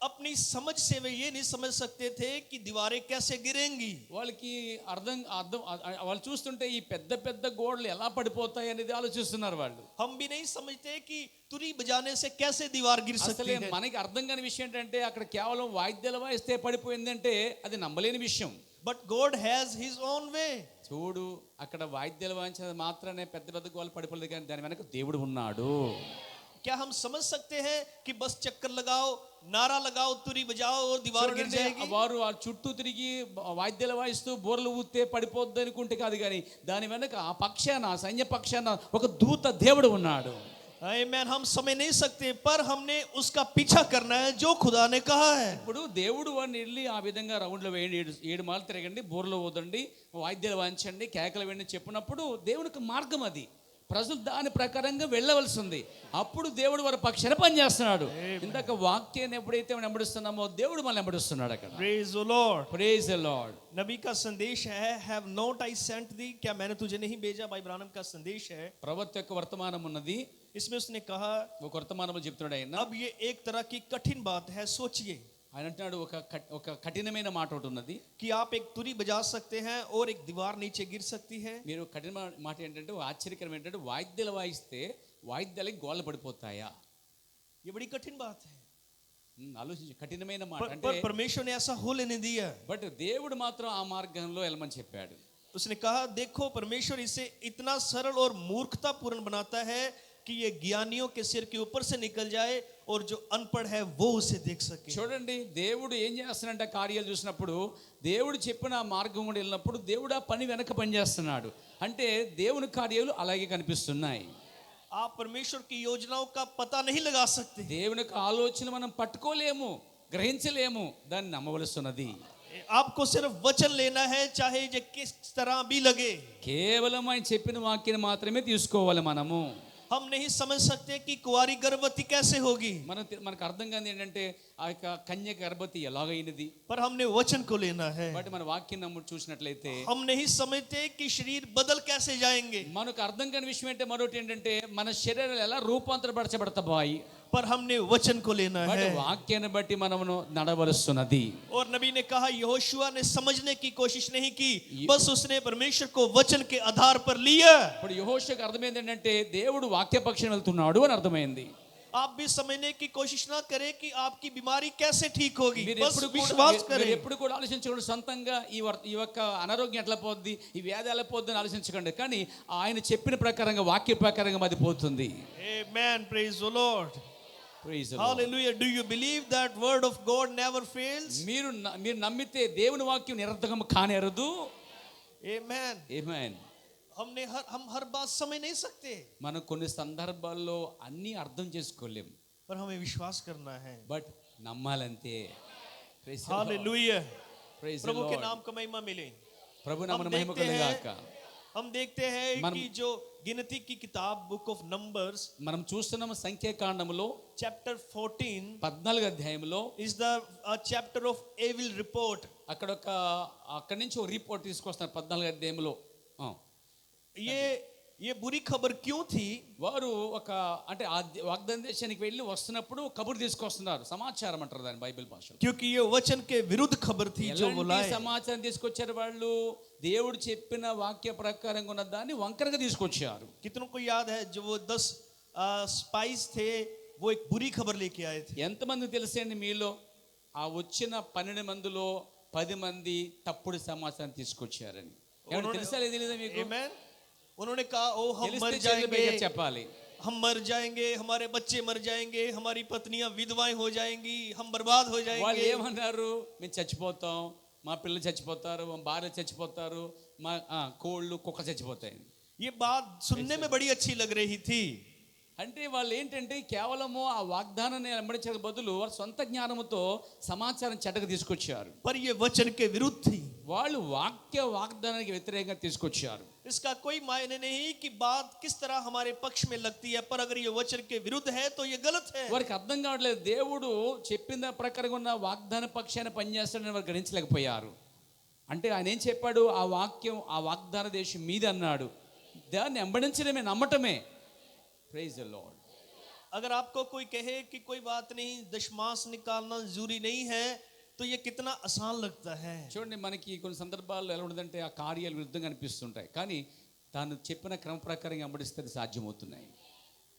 अपनी समझ से वे ये नहीं समझ सकते थे कि दीवारें कैसे गिरेंगी. వాళ్ళకి అర్థం అర్థం వాళ్ళు చూస్తుంటే ఈ పెద్ద పెద్ద గోడలు ఎలా పడిపోతాయి అనేది ఆలోచిస్తున్నారు వాళ్ళు. हम भी नहीं समझते कि तुरी बजाने से कैसे दीवार गिर सकती అసలే है. మనకి అర్థం కాని విషయం ఏంటంటే అక్కడ కేవలం వాయిద్యాలు వాయిస్తే పడిపోయిందంటే అది నమ్మలేని విషయం. But God has his own way. చూడు, అక్కడ వాయిద్యాలు వాయించినది మాత్రమే పెద్ద పెద్ద గోడలు పడిపోలేదు, కానీ దాని వెనక దేవుడు ఉన్నాడు. क्या हम समझ सकते हैं कि बस चक्कर लगाओ, नारा लगाओ, तुरी बजाओ और दीवार गिर చూడండి, जाएगी? వారు ఆ చుట్టూ తిరిగి వాయిద్యాలు వాయిస్తూ బోర్లు ఊస్తే పడిపోద్ది అనుకుంటే కాదు, కానీ దాని వెనక ఆ పక్షాన, ఆ సైన్య పక్షాన ఒక దూత దేవుడు ఉన్నాడు. आमीन. हम समझ नहीं सकते पर हमने उसका पीछा करना है जो खुदा ने कहा है. ఇప్పుడు దేవుడు వాడిని వెళ్ళి ఆ విధంగా రౌండ్లో వేయండి, ఏడు మార్లు తిరగండి, బోర్లో ఊదండి, వాయిద్యాలు వాయించండి, కేకలు వేయండి చెప్పినప్పుడు దేవునికి మార్గం అది. ప్రజలు దాని ప్రకారంగా వెళ్ళవలసి ఉంది. అప్పుడు దేవుడు వారి పక్షాన పనిచేస్తున్నాడు. ఇందాక వాక్యాన్ని ఎప్పుడైతే మనం వెంబడిస్తున్నామో దేవుడు మనల్ని వెంబడిస్తున్నాడు అక్కడ. Praise the Lord. Praise the Lord. नबी का संदेश है, have not I sent thee, क्या मैंने तुझे नहीं भेजा? भाई ब्रानम का संदेश है. ప్రవక్త యొక్క వర్తమానం ఉన్నది. इसमें उसने कहा, ఒక వర్తమానంలో చెప్తున్నాడు ఆయన. अब ये एक तरह की कठिन बात है, सोचिए ఆయన అంటున్నాడు, ఒక కఠినమైన మాట ఒకటి ఉన్నది. कि आप एक तुरी बजा सकते हैं और एक दीवार नीचे गिर सकती है. మీరు కఠిన మాట ఏంటంటే, ఆశ్చర్యకరం ఏంటంటే, వాయిద్యాలు వాయిస్తే వాయిద్యాలకి గోడలు పడిపోతాయా? ये बड़ी कठिन बात है. ఆలోచించి, కఠినమైన మాట అంటే, पर परमेश्वर ने ऐसा होने नहीं दिया. బట్ దేవుడు మాత్రం ఆ మార్గంలో వెళ్ళమని చెప్పాడు. उसने कहा, देखो परमेश्वर इसे इतना सरल और मूर्खतापूर्ण बनाता है कि ये ज्ञानियों के सिर के ऊपर से निकल जाए और जो अनपढ़ है वो उसे देख सके. చూడండి, దేవుడు ఏం చేస్తున్నాడంటే, కార్యాలు చూసినప్పుడు దేవుడు చెప్పిన ఆ మార్గం కూడా వెళ్ళినప్పుడు దేవుడు ఆ పని వెనక పని చేస్తున్నాడు. అంటే దేవుని కార్యాలు అలాగే కనిపిస్తున్నాయి. आप परमेश्वर की योजनाओं का पता नहीं लगा सकते. దేవుని యొక్క ఆలోచన మనం పట్టుకోలేము, గ్రహించలేము, దాన్ని నమ్మవలసినది. आपको सिर्फ वचन लेना है, चाहे ये किस तरह भी लगे. కేవలం ఆయన చెప్పిన వాక్యాన్ని మాత్రమే తీసుకోవాలి మనము. हम नहीं समझ सकते कि कुंवारी गर्भवती कैसे होगी, మనకు అర్థం కాదు ఏంటంటే ఆ యొక్క కన్య గర్భవతి ఎలాగైనది. पर हमने वचन को लेना है. బట్ మన వాక్యం నమ్ము చూసినట్లయితే हम नहीं समझते कि शरीर बदल कैसे जाएंगे, మనకు అర్థం కాని విషయం అంటే మరొకటి ఏంటంటే, మన శరీరాలు ఎలా రూపాంతరపరచబడతాయి. पर हमने वचन को लेना బట్ है. వాక్యాన్ని బట్టి మనము నడవలస్తున్నది. और नबी ने कहा, यहोशुआ ने समझने की कोशिश नहीं की, बस उसने परमेश्वर को वचन के आधार पर लिया. ఇప్పుడు యెహోషువకు అర్థమైంది ఏంటంటే, దేవుడు వాక్యపక్షం వెళ్తున్నాడు అని అర్థమైంది. आप भी समझने की कोशिश ना करें कि आपकी बीमारी कैसे ठीक होगी, మీరు बस ఎప్పుడు विश्वास మీరు करें. ఎప్పుడు కూడా ఆలోచించకూడదు సొంతంగా ఈ యొక్క అనారోగ్యం ఎట్లా పోద్ది, ఈ వ్యాధి ఎలా పోద్ది అని ఆలోచించకండి. కానీ ఆయన చెప్పిన ప్రకారంగా, వాక్య ప్రకారంగా అది పోతుంది. Amen. Praise the Lord. Praise the Lord. Hallelujah. Do you believe that word of God never fails? మీరు నమ్మితే దేవుని వాక్యం నిరర్థకం కానేరదు. Amen. ఆమేన్. हम हर बात समझ नहीं सकते, మనం కొన్ని సందర్భాల్లో అన్ని అర్థం చేసుకోలేం, पर हमें विश्वास करना है. బట్ నమ్మాలంతే. Praise the Lord. Hallelujah. Praise the प्रभु के Lord. नाम का महिमा मिले. ప్రభు నామమున हम మహిమ देखते కలుగాక. हैं, हम देखते हैं कि जो गिनती की किताब बुक ऑफ नंबर्स మనం చూస్తున్నాము సంఖ్యాకాండములో chapter 14 14 అధ్యాయంలో is the chapter of evil report. అక్కడి నుంచి ఒక రిపోర్ట్ తీసుకొస్తున్నారు 14 అధ్యాయంలో. ये बुरी खबर क्यों थी? వారు అంటే వాగ్దాన దేశానికి వెళ్ళి వస్తున్నప్పుడు కబురు తీసుకొస్తున్నారు, సమాచారం అంటారు దాని బైబిల్ భాషలో. क्योंकि ये वचन के विरुद्ध खबर थी जो वो लाए. సమాచారం తీసుకొచ్చారు వాళ్ళు, దేవుడు చెప్పిన వాక్య ప్రకారంగా ఉన్న దాన్ని వంకరగా తీసుకొచ్చారు. कितनों को याद है जो वो 10 स्पाइस थे, वो एक बुरी खबर लेके आए थे. ఎంతమంది తెలుసండి మీలో ఆ వచ్చిన 12 మందిలో 10 మంది తప్పుడు సమాచారం తీసుకొచ్చారని? ఏమన్నా తెలుసా లేదా మీకు? Amen. उन्होंने कहा, ओ हम मर తెలిస్తే जाएंगे, చెప్పాలి. हम मर जाएंगे, हमारे बच्चे मर जाएंगे, हमारी पत्नियां विधवाएं हो जाएंगी, हम बर्बाद हो వాళ్ళు जाएंगे. ఏమన్నారు? మేము చచ్చిపోతాం, మా పిల్లలు చచ్చిపోతారు, మా భార్య చచ్చిపోతారు, మా కోళ్ళు కుక్క చచ్చిపోతాయి. ये बात सुनने में बड़ी अच्छी लग रही थी. అంటే వాళ్ళు ఏంటంటే కేవలము ఆ వాగ్దానాన్ని వెంబడించే బదులు వారి సొంత జ్ఞానముతో సమాచారం చెడ్డగా తీసుకొచ్చారు. पर ये वचन के विरुद्ध थी. వాళ్ళు వాగ్దానానికి వ్యతిరేకంగా తీసుకొచ్చారు. इसका कोई मायने नहीं कि बात किस तरह हमारे पक्ष में लगती है, पर अगर ये वचन के विरुद्ध है तो ये गलत है. వారికి అర్థం కావట్లేదు, దేవుడు చెప్పిన ప్రకారంగా ఉన్న వాగ్దాన పక్షాన్ని పనిచేస్తాడని వారు గ్రహించలేకపోయారు. అంటే ఆయన ఏం చెప్పాడు, ఆ వాక్యం ఆ వాగ్దాన దేశం మీద అన్నాడు, దాన్ని వెంబడించడమే, నమ్మటమే. Praise the Lord. अगर आपको कोई कहे कि कोई बात नहीं, दशमांश निकालना जरूरी नहीं है, तो ये कितना आसान लगता है. చూడండి, మనకి కొన్ని సందర్భాల్లో ఎలా ఉండదంటే ఆ కార్యాలు విరుద్ధంగా అనిపిస్తుంటాయి, కానీ తాను చెప్పిన క్రమ ప్రకారంగా వెంబడిస్తే అది సాధ్యమవుతున్నాయి.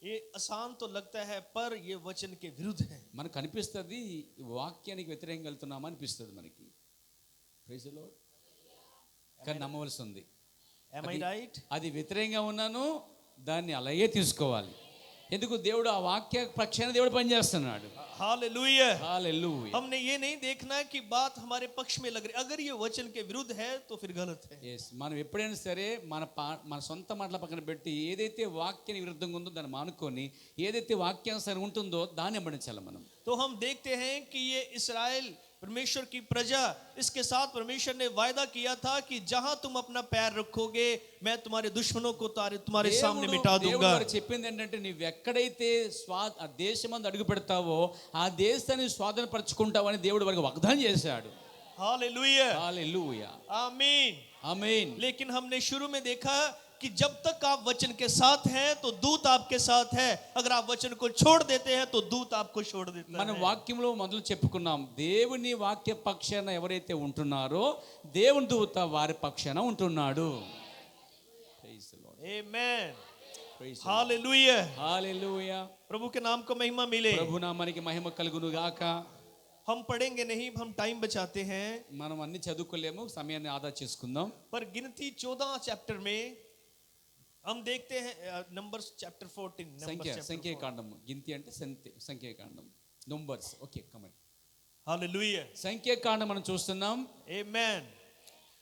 ये आसान तो लगता है, पर ये वचन के विरुद्ध है. మనకు అనిపిస్తుంది వాక్యానికి వ్యతిరేకంగా వెళ్తున్నామా అనిపిస్తుంది మనకి. Praise the Lord. కానీ నమ్మవలసి ఉంది. Am I right? అది వ్యతిరేకంగా ఉన్నాను, దాన్ని అలాగే తీసుకోవాలి. ఎందుకు, దేవుడు ఆ వాక్య పక్షాన్ని దేవుడు పనిచేస్తున్నాడు. हालेलुया. హల్లెలూయా. हमने ये नहीं देखना कि बात हमारे पक्ष में लग रही, अगर ये वचन के विरुद्ध है तो फिर गलत है. ఎస్, మనం ఎప్పుడైనా సరే మన సొంత మాటల పక్కన పెట్టి ఏదైతే వాక్యానికి విరుద్ధంగా ఉందో దాన్ని మానుకొని ఏదైతే వాక్యానుసారం ఉంటుందో దాన్ని వెంబడించాలి మనం. तो हम देखते हैं कि ये इस्राएल परमेश्वर की प्रजा, इसके साथ परमेश्वर ने वायदा किया था कि जहां तुम अपना पैर रखोगे मैं तुम्हारे दुश्मनों को तुम्हारे सामने मिटा दूंगा. దేవుడు చెప్పింది ఏంటంటే, నువ్వు ఎక్కడైతే ఆ దేశమందు అడుగు పెడతావో ఆ దేశాన్ని స్వాధీనపరచుకుంటావని దేవుడు వారికి వాగ్దానం చేశాడు. हालेलुया. హల్లెలూయా. आमीन. ఆమేన్. लेकिन हमने शुरू में देखा कि जब तक आप वचन के साथ हैं तो दूत आपके साथ है, अगर आप वचन को छोड़ देते हैं तो दूत आपको छोड़ देता మనం है. వాక్యంలో మొదలు చెప్పుకున్నాం, దేవుని వాక్య పక్షాన ఎవరైతే ఉంటున్నారో దేవుని దూత వారి పక్షాన ఉంటున్నాడు. Praise the Lord. Amen. Praise the Lord. Hallelujah. Hallelujah. प्रभु के नाम को महिमा मिले. ప్రభు నామానికి మహిమ కలుగును గాక. हम पढ़ेंगे नहीं, हम टाइम बचाते हैं, మనం అన్ని చదువుకోలేము, సమయాన్ని ఆదా చేసుకుందాం. पर गिनती 14 चैप्टर में हम देखते हैं नंबर्स चैप्टर 14. సంఖ్యాకాండము. గింతి అంటే సంఖ్యాకాండం, నంబర్స్. Okay, comment. हालेलुया. సంఖ్యాకాండం మనం చూస్తున్నాం. Amen.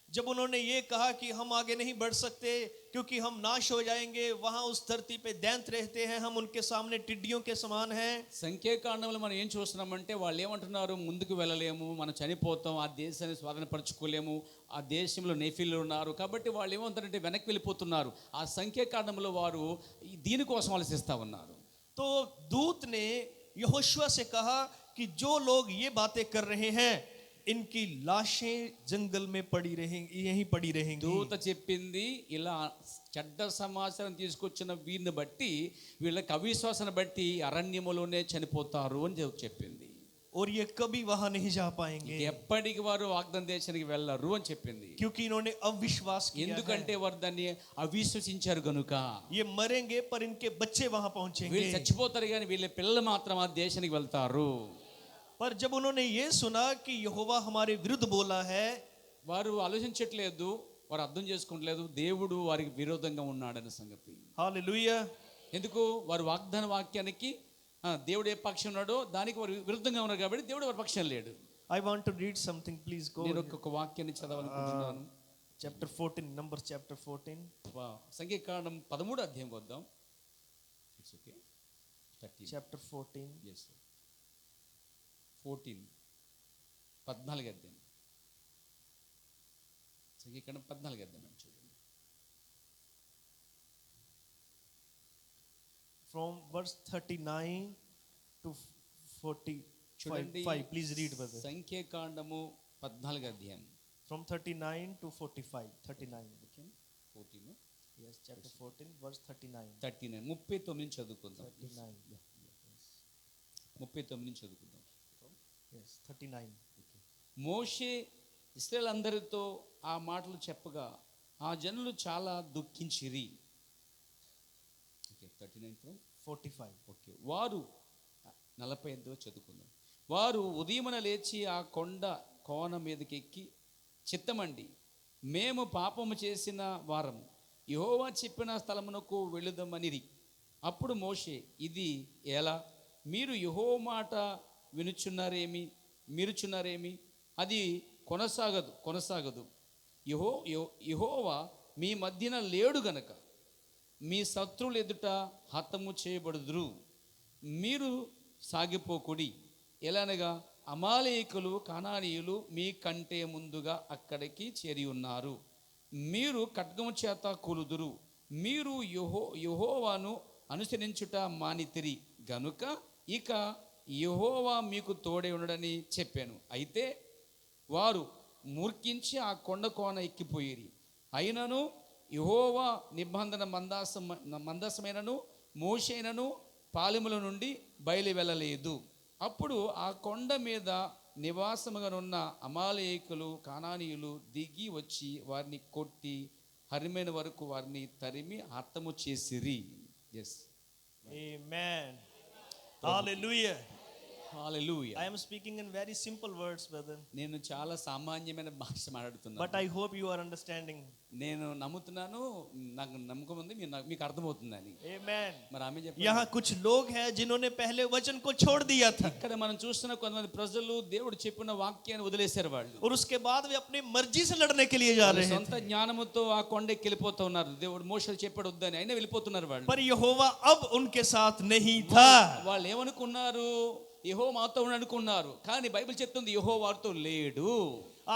जब उन्होंने ये कहा कि हम आगे नहीं बढ़ सकते क्योंकि हम नाश हो जाएंगे, वहां उस धरती पे दैंत रहते हैं, हम उनके सामने टिड्डियों के समान हैं. సంఖ్యాకాండంలో మనం ఏం చూస్తున్నామంటే వాళ్ళు ఏమంటున్నారు, ముందుకు వెళ్ళలేము, మనం చనిపోతాం, ఆ దేశాన్ని స్వాధీనపరచుకోలేము, ఆ దేశంలో నేఫీలు ఉన్నారు, కాబట్టి వాళ్ళు ఏమంటారంటే వెనక్కి వెళ్ళిపోతున్నారు. ఆ సంఖ్యాకాండంలో వారు దీనికోసం ఆలోచిస్తూ ఉన్నారు. तो दूत ने यहोशुआ से कहा कि जो लोग ये बातें कर रहे हैं इनकी लाशें जंगल में पड़ी रहेंगी, यहीं पड़ी रहेंगी. దూత చెప్పింది, ఇలా చెడ్డ సమాచారం తీసుకొచ్చిన వీరిని బట్టి, వీళ్ళకి అవిశ్వాసాన్ని బట్టి అరణ్యములోనే చనిపోతారు అని చెప్పింది. और ये कभी वहां नहीं जा पाएंगे ఎప్పటికి వారు వాగ్దాన దేశానికి వెళ్ళరు అని చెప్పింది. क्योंकि इन्होंने अविश्वास किया है. ఎందుకంటే వారు దాన్ని అవిశ్వసించారు గనుక. ये मरेंगे पर इनके बच्चे वहां पहुंचेंगे. వీళ్ళు చచ్చిపోతారు కానీ వీళ్ళ పిల్లలు మాత్రం ఆ దేశానికి వెళ్తారు. पर जब उन्होंने ये सुना कि यहोवा हमारे विरुद्ध बोला है, వారు ఆలోచించట్లేదు, వారు అర్థం చేసుకోవట్లేదు దేవుడు వారికి విరోధంగా ఉన్నాడనే సంగతి. हालेलुया. ఎందుకు, వారు వాగ్దాన వాక్యానికి దేవుడు ఏ పక్షం ఉన్నాడో దానికి వారు విరుద్ధంగా ఉన్నారు కాబట్టి దేవుడు వారి పక్షం లేడు. I want to read something, please go. నేను ఒక వాక్యాన్ని చదవాలనుకుంటున్నాను. Chapter 14, Numbers chapter 14. సంఖ్యాకాండం 13వ అధ్యాయం వద్దాం. It's okay. 13. Chapter 14. yes 14 14 అధ్యాయం. సంఖ్యాకాండం 14 అధ్యాయం చూడండి. From verse 39 to 45. Please read, brother. సంఖ్యాకాండము 14 అధ్యాయం. From 39 to 45. 39. Okay. 14 Yes, chapter 14, verse 39. 39 39 నుంచి చదువుకుందాం. 39. 39 నుంచి చదువుకుందాం. Yes, 39. మోషే ఇశ్రాయేలు అందరితో ఆ మాటలు చెప్పగా ఆ జనులు చాలా దుఃఖించిరి. Okay, 39 to 45. ఓకే. వారు 45 చదువుకుందాం. వారు ఉదయమున లేచి ఆ కోన మీదకి ఎక్కి, చిత్తమండి, మేము పాపము చేసిన వారము, యెహోవా చెప్పిన స్థలమునకు వెళ్ళుదామనిరి. అప్పుడు మోషే, ఇది ఎలా? మీరు యెహోవా మాట మీరుచున్నారేమి? అది కొనసాగదు. యెహోవా మీ మధ్యన లేడు గనక మీ శత్రువులు ఎదుట హతము చేయబడుదురు. మీరు సాగిపోకుడి, ఎలానగా అమాలేకులు కానానీయులు మీ కంటే ముందుగా అక్కడికి చేరి ఉన్నారు. మీరు ఖడ్గము చేత కూలుదురు. మీరు యెహోవాను అనుసరించుట మానితిరి గనుక ఇక యెహోవా మీకు తోడే ఉండడని చెప్పాను. అయితే వారు మూర్ఖించి ఆ కొండ కోన ఎక్కిపోయిరి. అయినను యెహోవా నిబంధన మందసమైనను మోషేనను పాలెముల నుండి బయలు వెళ్ళలేదు. అప్పుడు ఆ కొండ మీద నివాసముగానున్న అమాలేకులు కానానీయులు దిగి వచ్చి వారిని కొట్టి హరిమైన వరకు వారిని తరిమి హతము చేసిరి. Yes, Amen. Hallelujah. Hallelujah. I am speaking in very simple words, brother. నేను చాలా సామాన్యమైన భాష మాట్లాడుతున్నాను. But I hope you are understanding. నేను నమ్ముతున్నాను, నాకు నమ్మకం ఉంది మీకు అర్థమవుతుందని. Amen. మరి ఆమె చెప్పండి. यहाँ कुछ लोग हैं जिन्होंने पहले वचन को छोड़ दिया था ఇక్కడ మనం చూస్తున్న కొంతమంది ప్రజలు దేవుడు చెప్పిన వాక్యాన్ని వదిలేశారు. వాళ్ళు और उसके बाद वे अपनी मर्जी से लड़ने के लिए जा रहे हैं. సొంత జ్ఞానముతో ఆ కొండకి వెళ్ళిపోతూ ఉన్నారు. దేవుడు మోషే చెప్పాడు వద్దని, అయినా వెళ్ళిపోతున్నారు వాళ్ళు. पर यहोवा अब उनके साथ नहीं था. వాళ్ళు ఏమనుకున్నారు? యెహోవా మాతో ఉన్నాడు అనుకున్నారు. కానీ బైబిల్ చెప్తుంది యెహోవా వారితో లేడు.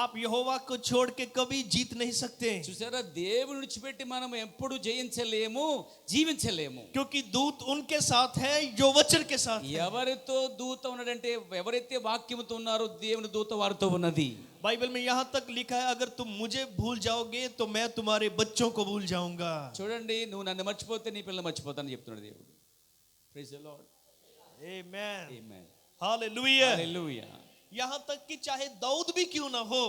आप यहोवा को छोड़ के कभी जीत नहीं सकते. చూసారా, దేవుని విడిచిపెట్టి మనం ఎప్పుడు జయించలేము, జీవించలేము. क्योंकि दूत उनके साथ है जो वचन के साथ है. ఎవరితో దూత ఉన్నాడంటే, ఎవరైతే వాక్యముతో ఉన్నారో దేవుని దూత వారితో ఉన్నది. बाइबल में यहाँ तक लिखा है, अगर तुम मुझे भूल जाओगे तो मैं तुम्हारे बच्चों को भूल जाऊंगा. చూడండి, నువ్వు నన్ను మర్చిపోతే నీ పిల్లలు మర్చిపోతానని చెప్తున్నాడు దేవుడు. Praise the Lord. Amen. Amen. Hallelujah. Hallelujah. यहाँ तक कि चाहे दाऊद भी क्यों ना हो,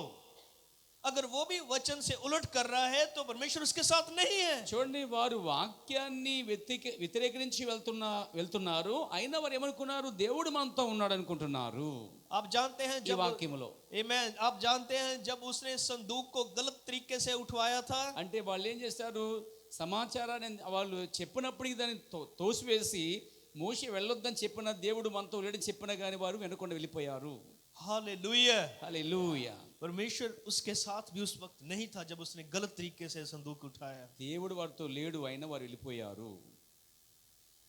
अगर वो भी वचन से उलट कर रहा है तो परमेश्वर उसके साथ नहीं है. చూడండి, వారు వాక్యాన్ని వ్యతిరేకించి వెళ్తున్నారు. అయినా వారు ఏమనుకున్నారు? దేవుడు మనతో ఉన్నాడు అనుకుంటున్నారు. आप जानते हैं ఈ వాక్యములో, Amen. आप जानते हैं जब उसने संदूक को गलत तरीके से उठवाया था, అంటే వాళ్ళు ఏం చేస్తారు? సమాచారాన్ని వాళ్ళు చెప్పినప్పటికీ దాన్ని తోసివేసి మోషే వెళ్ళొద్దని చెప్పిన, దేవుడు మనతో లేడని చెప్పినా కానీ వారు వెనుకొండ వెళ్ళిపోయారు. हालेलुया. హల్లెలూయా. परमेश्वर उसके साथ भी उस वक्त नहीं था जब उसने गलत तरीके से संदूक उठाया. దేవుడు వారితో లేడు, అయినా వారు వెళ్ళిపోయారు.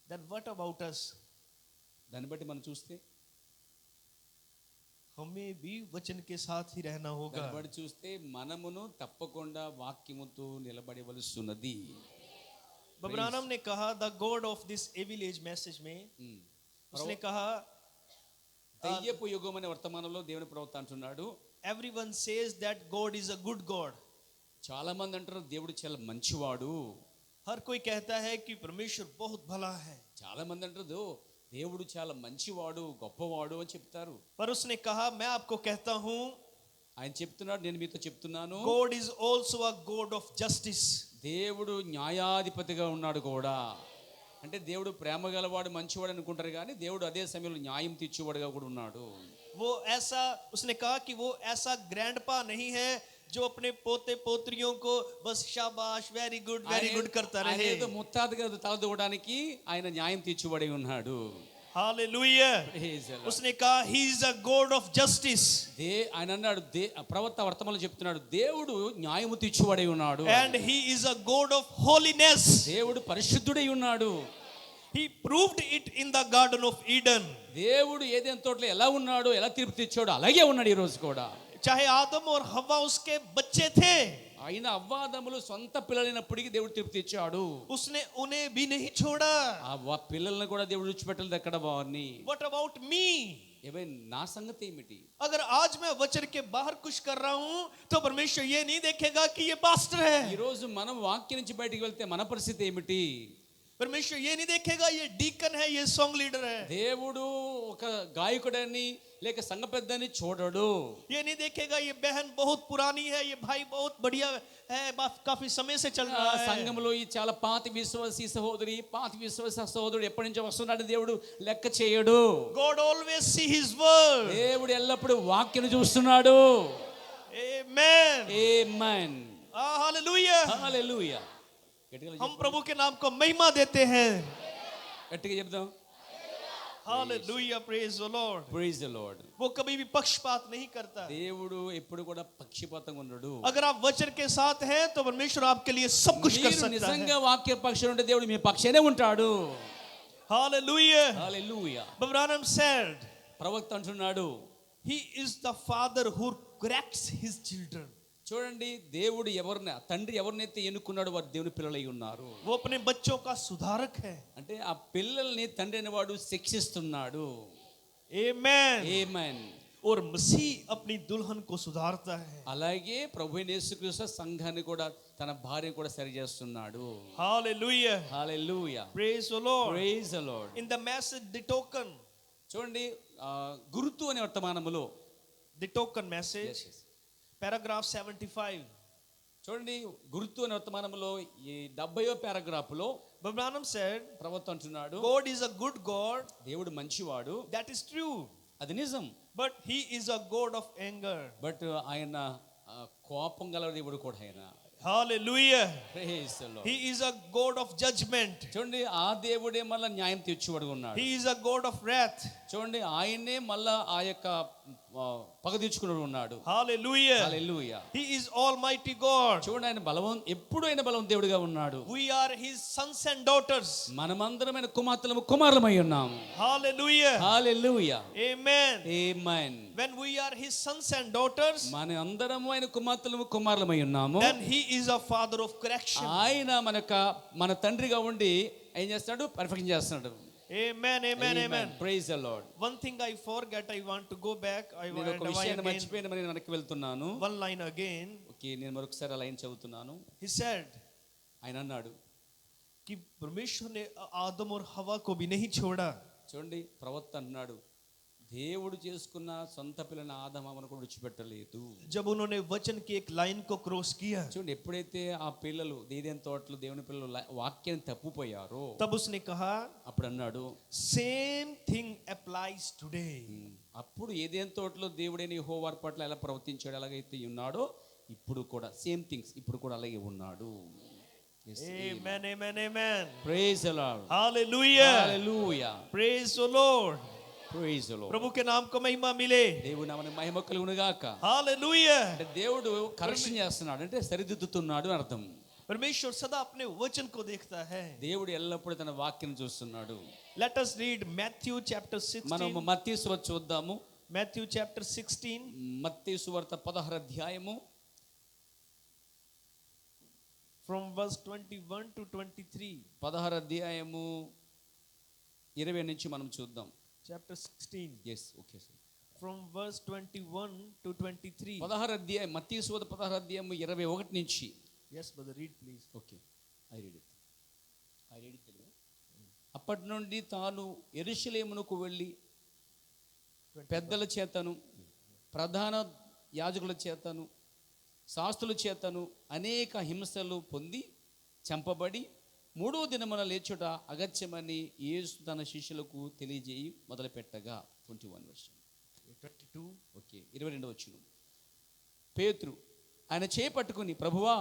Then what about us? దాన్ని బట్టి మనం చూస్తే, हमें भी वचन के साथ ही रहना होगा. దాన్ని బట్టి చూస్తే మనమును తప్పకుండా వాక్యముతో నిలబడవలసినది. बब्रानम ने कहा, the God of this evil age message में, उसने कहा, దయ్యపు యుగం అనే వర్తమానంలో దేవుని ప్రవక్త అంటున్నాడు, everyone says that God is a good God. చాలా మంది అంటారు దేవుడు చాలా మంచివాడు. हर कोई कहता है कि परमेश्वर बहुत भला है. చాలా మంది అంటారు దేవుడు చాలా మంచివాడు, గొప్పవాడు అని చెప్తారు. पर उसने कहा, मैं आपको कहता हूँ, ఆయన చెప్తున్నాడు, నేను మీతో చెప్తున్నాను, God is also a God of justice. దేవుడు న్యాయాధిపతిగా ఉన్నాడు కూడా. అంటే దేవుడు ప్రేమ గలవాడు, మంచివాడు అనుకుంటారు, కానీ దేవుడు అదే సమయంలో న్యాయం తీర్చేవాడుగా కూడా ఉన్నాడు. वो ऐसा, उसने कहा कि वो ऐसा ग्रैंडपा नहीं है जो अपने पोते पोत्रियों को बस शाबाश वेरी गुड करता रहे. ఏదో ముత్తాతగా తలదూడడానికి ఆయన న్యాయం తీర్చేవాడే ఉన్నాడు. हालेलुया. उसने कहा he is a God of justice. ఆయన అన్నాడు, ప్రవక్త వర్తమానంలో చెప్తున్నాడు, దేవుడు న్యాయము తీర్చేవాడై ఉన్నాడు. And he is a God of holiness. దేవుడు పరిశుద్ధుడై ఉన్నాడు. He proved it in the Garden of Eden. దేవుడు ఏదైనా తోటలో ఎలా ఉన్నాడో, ఎలా తీర్పు తెచ్చాడో అలాగే ఉన్నాడు ఈ రోజు కూడా. चाहे आदम और हव्वा उसके बच्चे थे, అయినా అవ్వాదములు సొంత పిల్లలైనప్పటికీ దేవుడు తీర్పు తెచ్చాడు. उसने उन्हें भी नहीं छोड़ा. ఆ పిల్లల్ని కూడా దేవుడు విడిచిపెట్టలేదు ఎక్కడ వారిని. What about me? నా సంగతి ఏమిటి? अगर आज मैं वचन के बाहर कुछ कर रहा हूं तो परमेश्वर ये नहीं देखेगा कि ये पास्टर है. ఈ రోజు మనం వాక్యం నుంచి బయటికి వెళ్తే మన పరిస్థితి ఏమిటి? परमेश्वर ये नहीं देखेगा ये डीकन है, ये सॉन्ग लीडर है. దేవుడు ఒక గాయకుడని లేక సంఘ పెద్దని చూడడు. ये नहीं देखेगा ये बहन बहुत पुरानी है, ये भाई बहुत बढ़िया है, काफी समय से चल रहा है. సంఘంలో ఈ చాలా పాతి విశ్వాసీ సహోదరుడు ఎప్పటి నుంచో వస్తున్నాడు దేవుడు లెక్క చేయడు. God always see his word. దేవుడు ఎల్లప్పుడూ వాక్యం చూస్తున్నాడు. Amen. ఆమేన్. Hallelujah. హల్లెలూయా. हम प्रभु के नाम को महिमा देते हैं. గట్టిగా చెప్దాం. Hallelujah, praise the Lord. Praise the Lord. वो कभी भी पक्षपात नहीं करता है. దేవుడు ఎప్పుడు కూడా పక్షపాతంగా ఉండడు. अगर आप वचन के साथ हैं तो परमेश्वर आपके लिए सब कुछ कर మీరు सकता है. నిజంగా వాక్య పక్షం ఉంటే దేవుడు మీ పక్షానే ఉంటాడు. Hallelujah. హల్లెలూయా. Brother Branham said, ప్రవక్త అంటున్నాడు, he is the father who corrects his children. చూడండి దేవుడు ఎవరిని, తండ్రి ఎవరినైతే ఎన్నుకున్నాడో వారు దేవుని పిల్లలై ఉన్నారు. वो अपने बच्चों का सुधारक है. అంటే ఆ పిల్లల్ని తండ్రి అనేవాడు శిక్షిస్తున్నాడు. Amen. ఆమేన్. और मसीह अपनी दुल्हन को सुधारता है. అలాగే ప్రభువైన యేసుక్రీస్తు సంఘాన్ని కూడా తన భార్యను కూడా సరి చేస్తున్నాడు. Hallelujah. Hallelujah. Praise the Lord. Praise the lord. In the message, the token. చూడండి గుర్తు అనే వర్తమానములో The token message. Paragraph 75. చూడండి గుర్తు అనే వర్తమానంలో ఈ 70వ పారాగ్రాఫ్ లో Brother Branham said, ప్రవక్త అంటున్నాడు, God is a good God. దేవుడు మంచివాడు, That is true. అది నిజం. But he is a God of anger. But ఆయన కోపం గల దేవుడు కూడా ఆయన. Hallelujah. Praise the Lord. He is a God of judgment. చూడండి ఆ దేవుడే మళ్ళా న్యాయం తీర్చువాడు ఉన్నాడు. He is a God of wrath. చూడండి ఆయనే మళ్ళా ఆ యొక్క పగ తీర్చుకున్నాడు ఉన్నాడు. Hallelujah. Hallelujah. He is almighty God. చూడండి ఆయన ఎప్పుడు ఆయన బలవంతుడిగా ఉన్నాడు. We are his sons and daughters. మనమందరమైన కుమారులమై ఉన్నాము. Hallelujah. Hallelujah. Amen. Amen. When we are his sons and daughters, మన అందరము ఆయన కుమారులమై ఉన్నాము. then he is a father of correction. ఆయన మన తండ్రిగా ఉండి ఏం చేస్తాడు? పర్ఫెక్షన్ చేస్తున్నాడు. Amen, amen, amen. Praise the Lord. One thing I forget, I want to go back. నేను ఒక విషయాన్ని మర్చిపోయిన మరి వెనక్కి వెళ్తున్నాను. One line again. ఓకే, నేను మరొకసారి ఆ లైన్ చదువుతున్నాను. He said, ఆయన అన్నాడు कि परमेश्वर ने आदम और हवा को भी नहीं छोड़ा. చూడండి ప్రవక్త అన్నాడు, దేవుడు చేసుకున్న సొంత పిల్లని ఆదామును కూడా విడిచిపెట్టలేదు. जब उन्होंने वचन की एक लाइन को क्रॉस किया, చూడండి ఎప్పుడైతే ఆ పిల్లలు ఏదైనా తోటలో దేవుని పిల్లలు వాక్యాన్ని తప్పిపోయారో तब उसने कहा, అప్పుడు అన్నాడు, same thing applies today. అప్పుడు ఏదైనా తోటలో దేవుడైన యెహోవా పట్ల ఎలా ప్రవర్తించాడు, ఎలాగైతే ఉన్నాడో ఇప్పుడు కూడా సేమ్ థింగ్స్ ఇప్పుడు కూడా అలాగే ఉన్నాడు. Amen, amen, amen. Praise the Lord. Hallelujah. Hallelujah. Praise the Lord. Praise the Lord. प्रभु के नाम को महिमा मिले. దేవుని నామమునకు మహిమ కలుగును గాక. Hallelujah. అంటే దేవుడు కరెక్షన్ చేస్తున్నాడు అంటే సరిదిద్దుతున్నాడు అని అర్థం. परमेश्वर सदा अपने वचन को देखता है. దేవుడు ఎల్లప్పుడూ తన వాక్యం చూస్తున్నాడు. Let us read Matthew chapter 16. మనం మత్తయి సువార్త చూద్దాము. Matthew chapter 16. మత్తయి సువార్త 16వ అధ్యాయము from verse 21 to 23. 16వ అధ్యాయము 20 నుంచి మనం చూద్దాం. Chapter 16. yes okay sir. from verse 21 to 23. 16వ అధ్యాయం మత్తయి సువార్త 16వ అధ్యాయము 21 నుంచి. yes brother, read please. Okay, I read it Telugu. అప్పటి నుండి తాను యెరూషలేమునకు వెళ్ళి పెద్దల చేతను ప్రధాన యాజకుల చేతను శాస్త్రుల చేతను అనేక హింసలు పొంది చంపబడి 3వ దినమున లేచుట అగత్యమని యేసు తన శిష్యులకు తెలియజేయి మొదలుపెట్టగా 21 వర్షం 22. ఓకే 22 వచనం. పేతురు ఆయన చేపట్టుకుని, ప్రభువా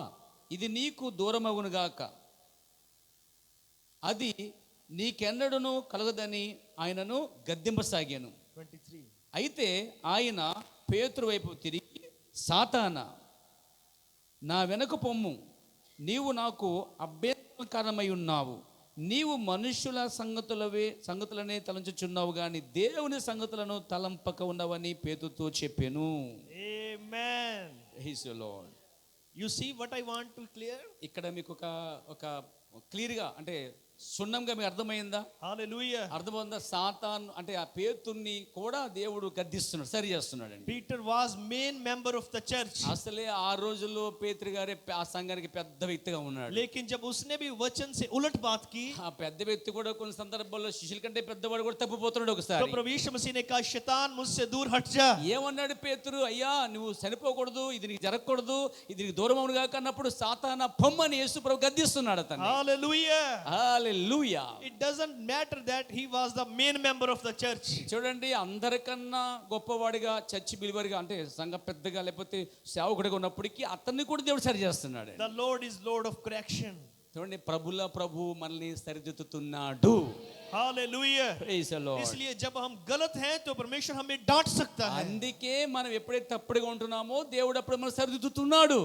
ఇది నీకు దూరమగునుగాక, అది నీకెన్నడూను కలగదని ఆయనను గద్దింపసాగాను. 23. అయితే ఆయన పేతురు వైపు తిరిగి, సాతానా నా వెనక పొమ్ము, నీవు నాకు అభ్యంతరకరమై ఉన్నావు, నీవు మనుష్యుల సంగతులనే తలంచుచున్నావు గాని దేవుని సంగతులను తలంపక ఉన్నవని పేతురుతో చెప్పెను. Amen. Praise the Lord. You see what I want to clear? ఇక్కడ మీకు ఒక క్లియర్గా అంటే సున్నంగా మీకు అర్థమైందా? Hallelujah. అర్థమైందా? సాతాన్ అంటే ఆ పేతుర్ని కూడా దేవుడు గద్దిస్తున్నాడు, సరి చేస్తున్నాడు అండి. Peter was main member of the church. అసలే ఆ రోజుల్లో పేతురు గారే ఆ సంఘానికి పెద్ద వ్యక్తిగా ఉన్నాడు. लेकिन जब उसने भी वचन से उलट बात की, ఆ పెద్ద వ్యక్తి కూడా కొన్ని సందర్భాల్లో శిష్యుల కంటే పెద్దవాడు కూడా తప్పిపోతున్నాడు. तो ఒకసారి प्रभु यीशु मसीह ने कहा, शैतान मुझसे दूर हट जा. ఏమన్నాడు పేతురు? అయ్యా నువ్వు చనిపోకూడదు, ఇది నీకు జరగకూడదు, ఇది నీకు దూరం అవును కాక అన్నప్పుడు సాతానా పొమ్మని యేసు ప్రభు గద్దిస్తున్నాడు అతన్ని. Hallelujah. Hallelujah. It doesn't matter that he was the main member of the church. చూడండి, అందరికన్నా గొప్పవాడిగా చర్చి బిలివరిగా అంటే సంఘ పెద్దగా లేకపోతే సేవకుడిగా ఉన్నప్పటికీ అతన్ని కూడా దేవుడు సరి చేస్తున్నాడు. The Lord is Lord of correction. చూడండి, ప్రభుల ప్రభు మనల్ని సరిదిద్దుతున్నాడు. हालेलुया। Praise the Lord. इसलिए जब हम गलत हैं तो परमेश्वर हमें डांट सकता है, అందుకే మనం ఎప్పుడైతే తప్పుడుగా ఉంటున్నామో దేవుడు అప్పుడు మనం సరిదిద్దుతున్నాడు.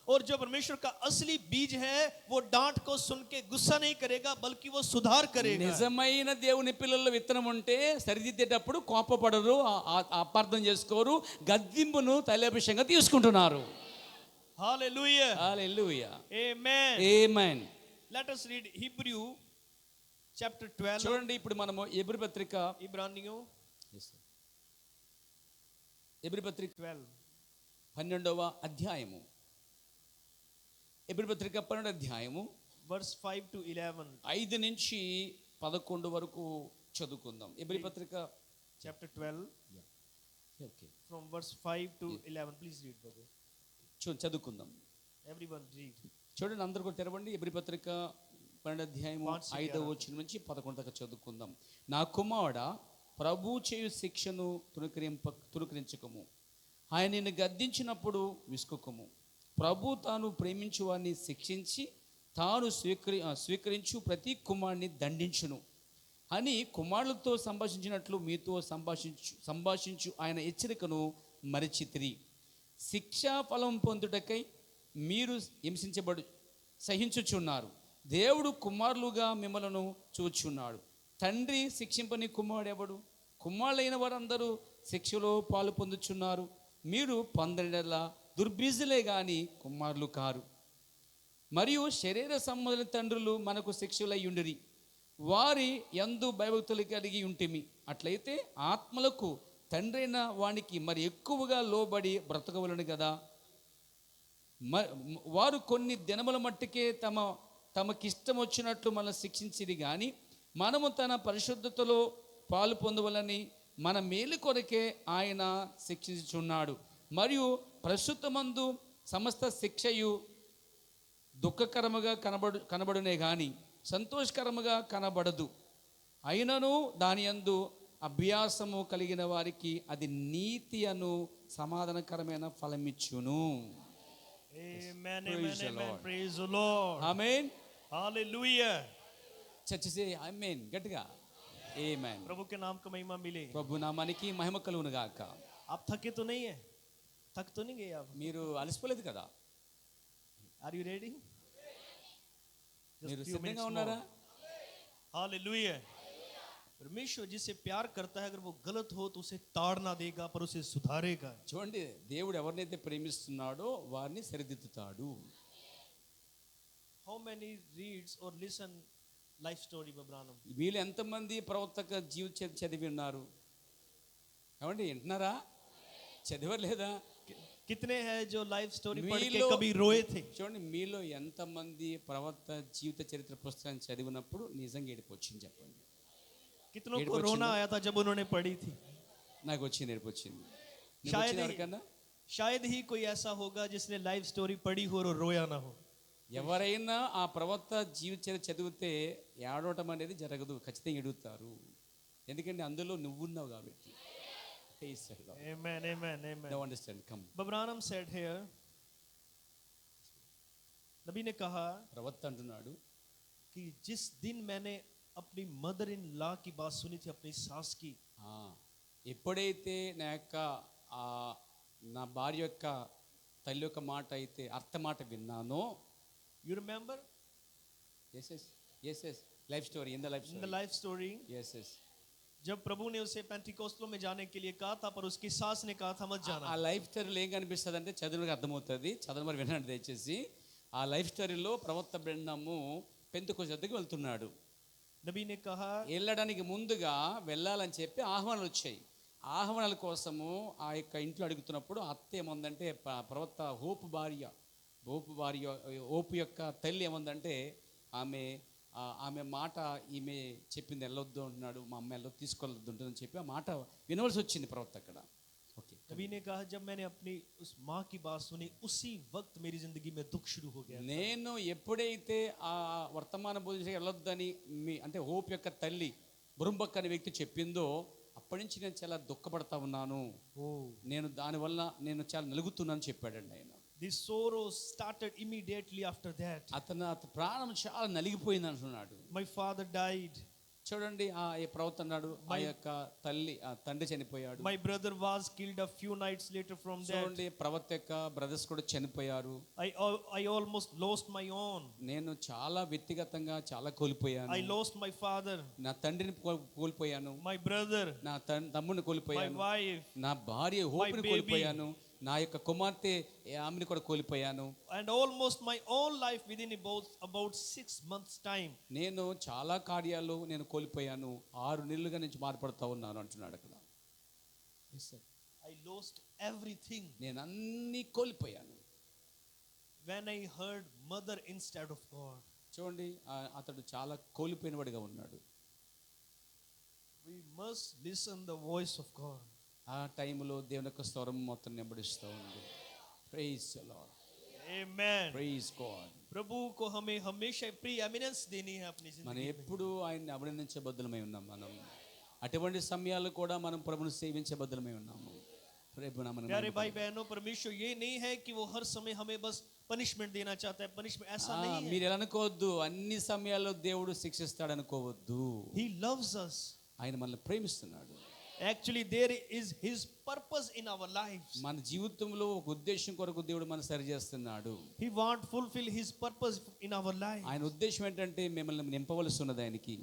और जो परमेश्वर का असली बीज है वो डांट को सुन के गुस्सा नहीं करेगा बल्कि वो सुधार करेगा। నిజమైన దేవుని పిల్లల్లో విత్తనం ఉంటే సరిదిద్దేటప్పుడు కోపపడరు, అపార్థం చేసుకోరు, గద్దింపును తైలాభిషేకంగా తీసుకుంటున్నారు. हालेलुया, హల్లెలూయా, आमेन। ఆమేన్. Let us read Hebrew chapter 12. చూడండి ఇప్పుడు మనము ఎబ్రీ పత్రిక इब्रानियों ఎబ్రీ పత్రిక 12 12వ అధ్యాయము, ఎబ్రీ పత్రిక 12వ అధ్యాయము verse 5 to 11. 5 నుంచి 11 వరకు చదువుకుందాం. ఎబ్రీ పత్రిక Chapter 12 okay from verse 5 to 11. Please read, brother. చదువుకుందాం. Everyone read. చూడండి అందరూ కూడా తెరవండి. ఎబ్రీ పత్రిక 12వ అధ్యాయము 5వ వచనం నుంచి 11 దాకా చదువుకుందాం. నా కుమారుడా, ప్రభు చేయు శిక్షను తునుకరించకము, ఆయన నిన్ను గద్దించినప్పుడు విసుకుకము. ప్రభు తాను ప్రేమించు వారిని శిక్షించి తాను స్వీకరించు ప్రతి కుమారుని దండించును అని కుమారులతో సంభాషించినట్లు మీతో సంభాషించు ఆయన హెచ్చరికను మరిచితిరి. శిక్షా ఫలం పొందుటకై మీరు సహించుచున్నారు. దేవుడు కుమారులుగా మిమ్మలను చూచున్నాడు. తండ్రి శిక్షింపని కుమారుడు ఎవడు? కుమారులైన వారందరూ శిక్షలో పాలు పొందుచున్నారు. మీరు పొందడలా దుర్బీజులే గాని కుమారులు కారు. మరియు శరీర సంబంధ తండ్రులు మనకు శిక్షలై ఉండిరి, వారి యందు భయభక్తులు కలిగి ఉంటిమి. అట్లయితే ఆత్మలకు తండ్రైన వానికి మరి ఎక్కువగా లోబడి బ్రతకవలను కదా. వారు కొన్ని దినముల మట్టుకే తమకిష్టం వచ్చినట్లు మనల్ని శిక్షించిరి కానీ మనము తన పరిశుద్ధతలో పాలు పొందవలని మన మేలు కొరకే ఆయన శిక్షించుచున్నాడు. మరియు ప్రస్తుతమందు సమస్త శిక్షయు దుఃఖకరముగా కనబడునే గాని సంతోషకరముగా కనబడదు. అయినను దాని యందు అభ్యాసము కలిగిన వారికి అది నీతి అను సమాధానకరమైన ఫలమిచ్చును. Amen, Praise amen, the amen. Lord. Praise the Lord. Amen. Hallelujah. చర్చ చే ఆమేన్ గట్టిగా. ఆమేన్. प्रभु के नाम का महिमा मिले। ప్రభు నామానికి మహిమ కలుగును గాక. आप थके तो नहीं है? थक तो नहीं गए आप? మీరు అలసిపోలేదు కదా? Are you ready? మీరు సిద్ధంగా ఉన్నారా? Hallelujah. परमेश्वर जिससे प्यार करता है अगर वो गलत हो तो उसे ताड़ना देगा पर उसे सुधारेगा। చూడండి, దేవుడు ఎవరినైతే ప్రేమిస్తున్నాడో వారిని సరిదిద్దుతాడు. How many reads or listen life story of Abraham? వీళ్ళు ఎంతమంది ప్రవర్తక జీవిత చరిత్ర చదివి ఉన్నారు? ఏమండి వింటున్నారా? చదివారు లేదా? कितने हैं जो लाइफ स्टोरी पढ़ के మీలో- कभी रोए थे? చూడండి, మీలో ఎంతమంది ప్రవర్త జీవిత చరిత్ర పుస్తకాన్ని చదివినప్పుడు నిజంగా ఏడుపు వచ్చింది చెప్పండి. कितनों को ఏడుపు रोना వచ్చిందా? आया था जब उन्होंने पढ़ी थी? నాకు వచ్చింది, ఏడుపు వచ్చింది. నీకు शायद వచ్చిందా ही- ఎవరికన్నా? शायद ही कोई ऐसा होगा जिसने लाइफ स्टोरी पढ़ी हो और रोया ना हो। ఎవరైనా ఆ ప్రవర్త జీవిత చరిత్ర చదివితే ఏడవటం అనేది జరగదు, ఖచ్చితంగా ఎడుగుతారు. ఎందుకంటే అందులో నువ్వున్నావు కాబట్టి. Amen, amen, amen. No understand, come. Abraham said here, नबी ने कहा ప్రవర్త అంటున్నాడు कि जिस दिन मैंने अपनी मदर इन लॉ की बात सुनी थी, अपनी सास की, ఎప్పుడైతే నా భార్య యొక్క తల్లి యొక్క మాట అయితే అర్థ మాట విన్నానో. you remember yes life story in the life in the story life story yes जब प्रभु ने उसे पेंटिकोस्टल में जाने के लिए कहा था पर उसकी सास ने कहा था मत ఆ जाना। లైఫ్ స్టోరీలో ఏం కనిపిస్తుంది అంటే చదువులకు అర్థమవుతుంది. చదువు మరి వినండి దయచేసి. ఆ లైఫ్ స్టోరీలో ప్రవక్త బ్రహ్మము పెంతెకోస్తు వద్దకు వెళ్తున్నాడు. नबी ने कहा వెళ్ళడానికి ముందుగా వెళ్ళాలని చెప్పి ఆహ్వానాలు వచ్చాయి. ఆహ్వానాల కోసము ఆ యొక్క ఇంట్లో అడుగుతున్నప్పుడు అత్త ఏముందంటే ప్రవక్త ఓపు యొక్క తల్లి ఏముందంటే ఆమె మాట ఈమె చెప్పింది వెళ్ళొద్దు అంటున్నాడు, మా అమ్మ వెళ్ళొద్దు తీసుకెళ్ళొద్దు ఉంటుందని చెప్పి ఆ మాట వినవలసి వచ్చింది ప్రవక్త అక్కడ. ఓకే. नबी ने कहा जब मैंने अपनी उस माँ की बात सुनी उसी वक्त मेरी जिंदगी में दुख शुरू हो गया। నేను ఎప్పుడైతే ఆ వర్తమాన బోధించ వెళ్ళొద్దని అంటే హోప్ యొక్క తల్లి బురుంబక్ అనే వ్యక్తి చెప్పిందో అప్పటి నుంచి నేను చాలా దుఃఖపడతా ఉన్నాను, నేను దానివల్ల నేను చాలా నలుగుతున్నాను చెప్పాడండి ఆయన. The sorrow started immediately after that. అతని ప్రాణం చాలా నలిగిపోయింది అంటున్నాడు. My father died. చూడండి ఈ ప్రవక్త అన్నాడు ఆ యొక్క తండ్రి చనిపోయాడు. My brother was killed a few nights later from that. చూడండి ప్రవక్త యొక్క బ్రదర్స్ కూడా చనిపోయారు. I almost lost my own. నేను చాలా వ్యక్తిగతంగా చాలా కోల్పోయాను. I lost my father. నా తండ్రిని కోల్పోయాను. My brother. నా తమ్ముడిని కోల్పోయాను. My wife. నా భార్య హోప్ని కోల్పోయాను. నా యొక్క కుమార్తె ఆమెను కూడా కోల్పోయాను. And almost my own life within about 6 months time. నేను చాలా కార్యాలు నేను కోల్పోయాను. 6 నెలలుగా నుంచి బాధపడతా ఉన్నాను అంటున్నాడు అక్కడ. Yes sir. I lost everything. నేను అన్ని కోల్పోయాను. When I heard mother instead of God. చూడండి అతడు చాలా కోల్పోయినవాడిగా ఉన్నాడు. We must listen the voice of God. ఆ టైంలో దేవుని యొక్క స్వరం మొత్తం నెంబడిస్తూ ఉంది. Praise the Lord. Amen. Praise God. प्रभु को हमें हमेशा प्रीएमिनेंस देनी है अपनी जिंदगी మనం में. ఎప్పుడు ఆయన్ని అభినందించే బద్దులమై ఉన్నాం. మనం అటువంటి సమయాలు కూడా మనం ప్రభువుని సేవించే బద్దులమై ఉన్నాము. प्यारे भाई बहनों, परमेश्वर ये नहीं है कि वो हर समय हमें बस पनिशमेंट देना चाहता है. पनिशमेंट ऐसा नहीं है. మీరు ఎలా అనుకోవద్దు అన్ని సమయాల్లో దేవుడు శిక్షిస్తాడు అనుకోవద్దు. He loves us. ఆయన మనల్ని ప్రేమిస్తున్నాడు. Actually there is his purpose in our lives. మన జీవితంలో ఒక ఉద్దేశం కొరకు దేవుడు మనల్ని సరి చేస్తున్నాడు. He want fulfill his purpose in our life. ఆయన ఉద్దేశం ఏంటంటే మిమ్మల్ని నింపవలసి ఉన్నది ఆయనకి.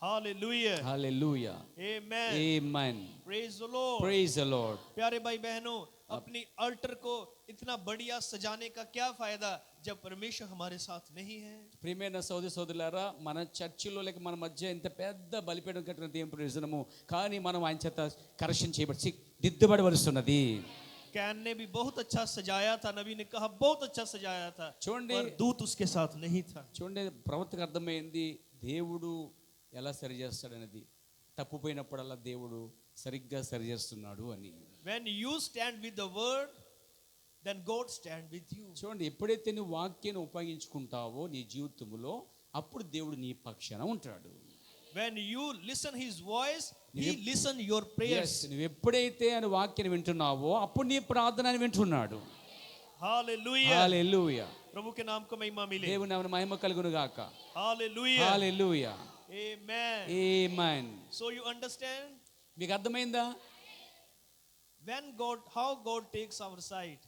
Hallelujah. Hallelujah. Amen. Amen. Praise the Lord. Praise the Lord. प्यारे भाई बहनों, अपनी अल्टर को इतना बढ़िया सजाने का क्या फायदा जब परमेश्वर हमारे साथ नहीं है. ప్రియమైన సోదరి సోదరులారా, మన చర్చిలో లేక మన మధ్య ఇంత పెద్ద బలిపీఠం కట్టినది ఏం ప్రయోజనము? కానీ మనం ఆయన చేత కరెక్షన్ చేయబడి దిద్దుబడవలసిన్నది. कैन ने भी बहुत अच्छा सजाया था. नबी ने कहा बहुत अच्छा सजाया था. చూడండి पर दूत उसके साथ नहीं था. చూడండి ప్రవక్తకు అర్థమైంది దేవుడు ఎలా సరి చేస్తాడనేది. తప్పుపోయినప్పుడల్లా దేవుడు సరిగ్గా సరి చేస్తున్నాడు అని. When you stand with the word, then God stand with you. చూడండి ఎప్పుడైతే నువ్వు వాక్యాన్ని ఉపయోగించుకుంటావో నీ జీవితంలో అప్పుడు దేవుడు నీ పక్షాన ఉంటాడు. When you listen his voice, he listen your prayers. నువ్వు ఎప్పుడైతే ఆయన వాక్యాన్ని వింటున్నావో అప్పుడు నీ ప్రార్థనని వింటున్నాడు. Hallelujah. హల్లెలూయా. प्रभु के नाम को महिमा मिले. దేవుని నామమున మహిమ కలుగును గాక. Hallelujah. Hallelujah. Amen. Amen. So you understand? మీకు అర్థమైందా? How God takes our side.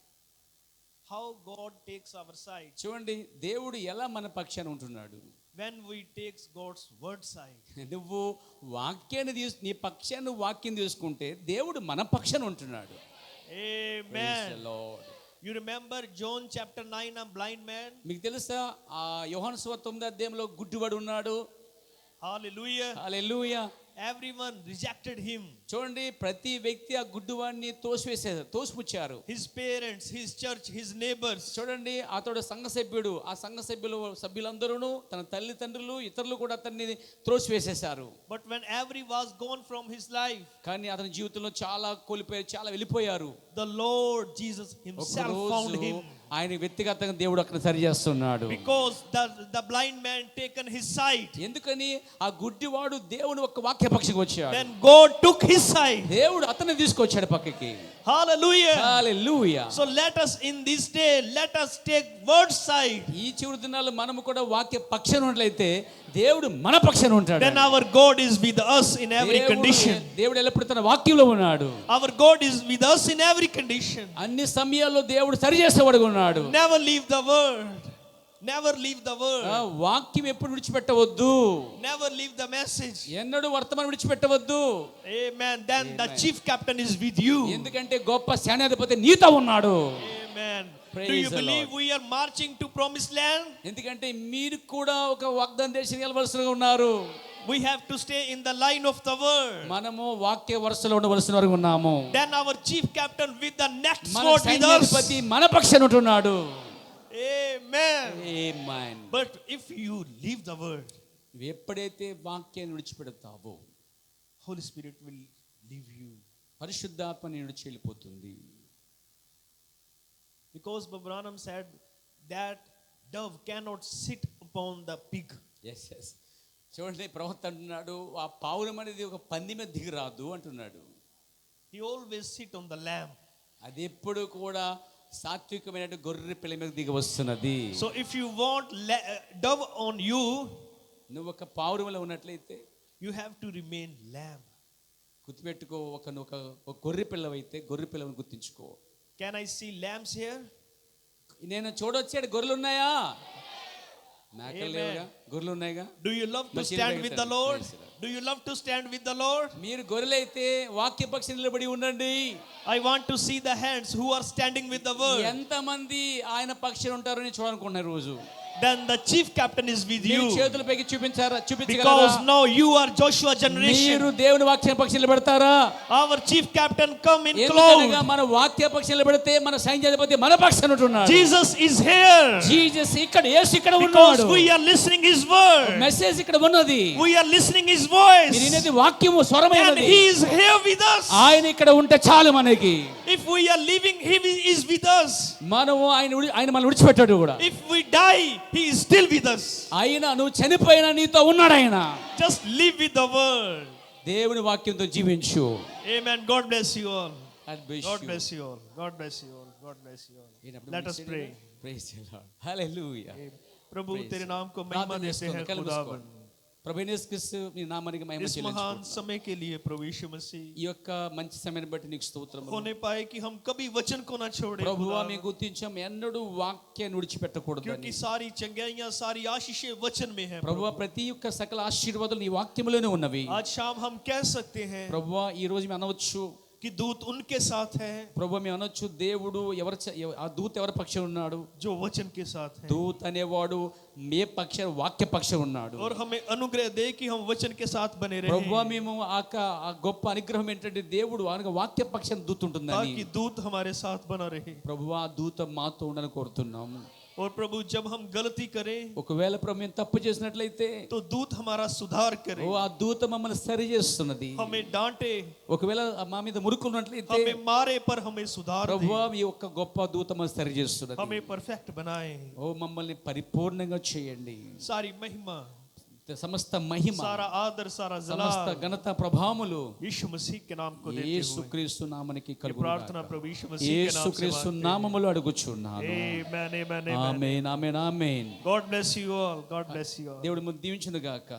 How God takes our side. చూడండి దేవుడు ఎలా మన పక్షాన ఉంటున్నాడు. When we takes God's word side. నువ్వు వాక్యాన్ని నీ పక్షాన్ని వాక్యం తీసుకుంటే దేవుడు మన పక్షాన ఉంటున్నాడు. Amen. Praise the Lord. You remember John chapter 9, a blind man? మీకు తెలుసా యోహాను సువార్త 9వ అధ్యాయంలో గుడ్డివాడు ఉన్నాడు. Hallelujah. హల్లెలూయా. Everyone rejected him. చూడండి ప్రతి వ్యక్తి ఆ గుడ్డివాడిని తోసిపుచ్చారు. His parents, his church, his neighbors. చూడండి అతడు సంఘ సభ్యుడు. ఆ సంఘ సభ్యులందరూ తన తల్లిదండ్రులు ఇతరులు కూడా అతన్ని త్రోసివేసేశారు. But when every was gone from his life, కానీ అతని జీవితంలో చాలా కోల్పోయారు, చాలా వెళ్ళిపోయారు. the Lord Jesus himself found him. ఆయన వ్యక్తిగతంగా దేవుడు అక్కడ సరి చేస్తున్నాడు. Because the blind man taken his sight. ఎందుకని ఆ గుడ్డివాడు దేవుని ఒక వాక్యపక్షికి వచ్చాడు. Then God took his sight. దేవుడు అతన్ని తీసుకొచ్చాడు పక్కకి. Hallelujah. Hallelujah. So let us in this day, let us take word sight. ఈ చివరి దినాల్లో మనము కూడా వాక్య పక్షాన ఉన్నట్లయితే దేవుడు మన పక్షాన ఉంటాడు. Then our God is with us in every condition. దేవుడు ఎల్లప్పుడూ తన వాక్యంలో ఉన్నాడు. Our God is with us in every condition. అన్ని సమయాల్లో దేవుడు సరి చేసేవాడుగా ఉన్నాడు. Never leave the word. Never leave the word. వాక్యం ఎప్పుడు విడిచిపెట్టవద్దు. Never leave the message. ఎన్నడూ వర్తమానం విడిచిపెట్టవద్దు. Amen. Then the chief captain is with you. ఎందుకంటే గొప్ప సేనాధిపతి నీతో ఉన్నాడు. Amen. Praise Do you the believe Lord. we are marching to promised land? ఎందుకంటే మీరు కూడా ఒక వాగ్దాన దేశానికి వెళ్ళవలసిగా ఉన్నారు. We have to stay in the line of the word. మనము వాక్య వరుసలో ఉండవలసిన వారు ఉన్నాము. Then our chief captain with the next మన sword with us. సైన్యాధిపతి మన పక్షాన ఉంటున్నాడు. Amen. Amen. But if you leave the word, ఎప్పుడైతే వాక్యాన్ని విడిచిపెడతావో Holy Spirit will leave you. పరిశుద్ధాత్మ నీ విడిచి వెళ్ళిపోతుంది. Because Branham said that dove cannot sit upon the pig. Yes. చూడండి ప్రవక్త అంటున్నాడు ఆ పావురం అనేది ఒక పంది మీద దిగిరాదు అంటున్నాడు. He always sit on the lamb. అది ఎప్పుడు కూడా సాత్వికమైన గొర్రె పిల్ల మీద దిగి వస్తున్నది. So if you want dove on you, నువ్వు ఒక పావురంలో ఉన్నట్లయితే you have to remain lamb. గుర్తుపెట్టుకో, ఒక గొర్రె పిల్లవైతే గొర్రె పిల్లని గుర్తించుకో. Can I see lambs here? నేను చూడొచ్చాడు, గొర్రెలు ఉన్నాయా? మేకలు లేవుగా, గొర్రెలు ఉన్నాయిగా. Do you love to stand with the Lord? Do you love to stand with the Lord? మీరు గొర్రెలైతే వాక్య పక్షి నిలబడి ఉండండి. I want to see the hands who are standing with the word. ఎంతమంది ఆయన పక్షులు ఉంటారని చూడాలనుకుంటున్నారు రోజు. Then the chief captain is with you. చేతుల పైకి చూపించగలరా? Because now you are Joshua generation. మీరు దేవుని వాక్య పక్షి నిలబెడతారా? Our chief captain come in cloud. మన వాక్య పక్షి నిలబెడితే మన సైన్యాధిపతి మన పక్షాన ఉంటున్నాడు. Jesus is here. జీసస్ ఇక్కడ, యేసు ఇక్కడ ఉన్నాడు. Because we are listening his word. Message ఇక్కడ ఉన్నది. We are listening his voice. మీరు వినేది వాక్యము, స్వరమైనది. And he is here with us. ఆయన ఇక్కడ ఉంటే చాలు మనకి. If we are living, he is with us. మనము ఆయన మనల్ని విడిచిపెట్టాడు కూడా. If we die, he is still with us. ఆయన నువ్వు చనిపోయినా నీతో ఉన్నాడు ఆయన. Just live with the word. దేవుని వాక్యంతో జీవించు. Amen. God bless you all. God bless you all. God bless you all. God bless you all. Let us pray. Praise the Lord. Hallelujah. प्रभु तेरे नाम को महिमा देते हैं खुदावन. ప్రభు యేసు క్రీస్తు నీ నామానికి మహిమ इस महान చెల్లించుకుంటున్నాను. समय के लिए प्रभु यीशु मसीह ఈ యొక్క మంచి సమయాన్ని బట్టి నీకు స్తోత్రములు. होने पाए कि हम कभी वचन को ना छोड़े ప్రభువా మేము గుర్తించాం, ఎన్నడూ వాక్యాన్ని విడిచిపెట్టకూడదు. क्योंकि सारी चंगाइयां सारी आशीषें वचन में है. ప్రభువా ప్రతి ఒక్క సకల ఆశీర్వాదాలు నీ వాక్యములోనే ఉన్నవి. आज शाम हम कह सकते हैं ప్రభువా ఈ రోజు మేము అనవచ్చు, कि दूत उनके साथ है. ప్రభువా మేము అనొచ్చు, దేవుడు ఆ దూత ఎవరి పక్షం ఉన్నాడు? जो वचन के साथ है. దూత అనేవాడు మే పక్ష వాక్య పక్షం ఉన్నాడు. और हमें अनुग्रह दे कि हम वचन के साथ बने रहें. ప్రభువా మేము ఆ గొప్ప అనుగ్రహం ఏంటంటే దేవుడు అనగా వాక్య పక్షం దూత ఉంటుందని. ताकि दूत हमारे साथ बना रहे. ప్రభువా దూత మాతో ఉండని కోరుతున్నాము. और प्रभु जब हम गलती करें ఒకవేళ ప్రభు మేము తప్పు చేసినట్లయితే तो दूत हमारा सुधार करे. ఓ ఆ దూత మమ్మల్ని సరి చేస్తున్నది. हमें डांटे, ఒకవేళ మా మీద మురుకున్నట్లయితే हमें मारे पर हमें सुधार दे. ప్రభువా ఈ ఒక్క గొప్ప దూత మమ్మల్ని సరి చేస్తున్నది. हमें परफेक्ट बनाए. ఓ మమ్మల్ని పరిపూర్ణంగా చేయండి. सारी महिमा, సమస్త మహిమ, सारा आदर, सारा సమస్త जलाल ఘనత ప్రభావములు यीशु मसीह के नाम को देते యేసు हुए క్రీస్తు నామమునకి ये కలుగును प्रार्थना గాక. प्रभु यीशु मसीह के యేసు नाम से క్రీస్తు मांगते हैं. నామములో అడుగుచున్నాను. Amen, amen, amen. Amen, amen, amen. God bless you all. God bless you all. దేవుడు మిమ్మల్ని దీవించును గాక.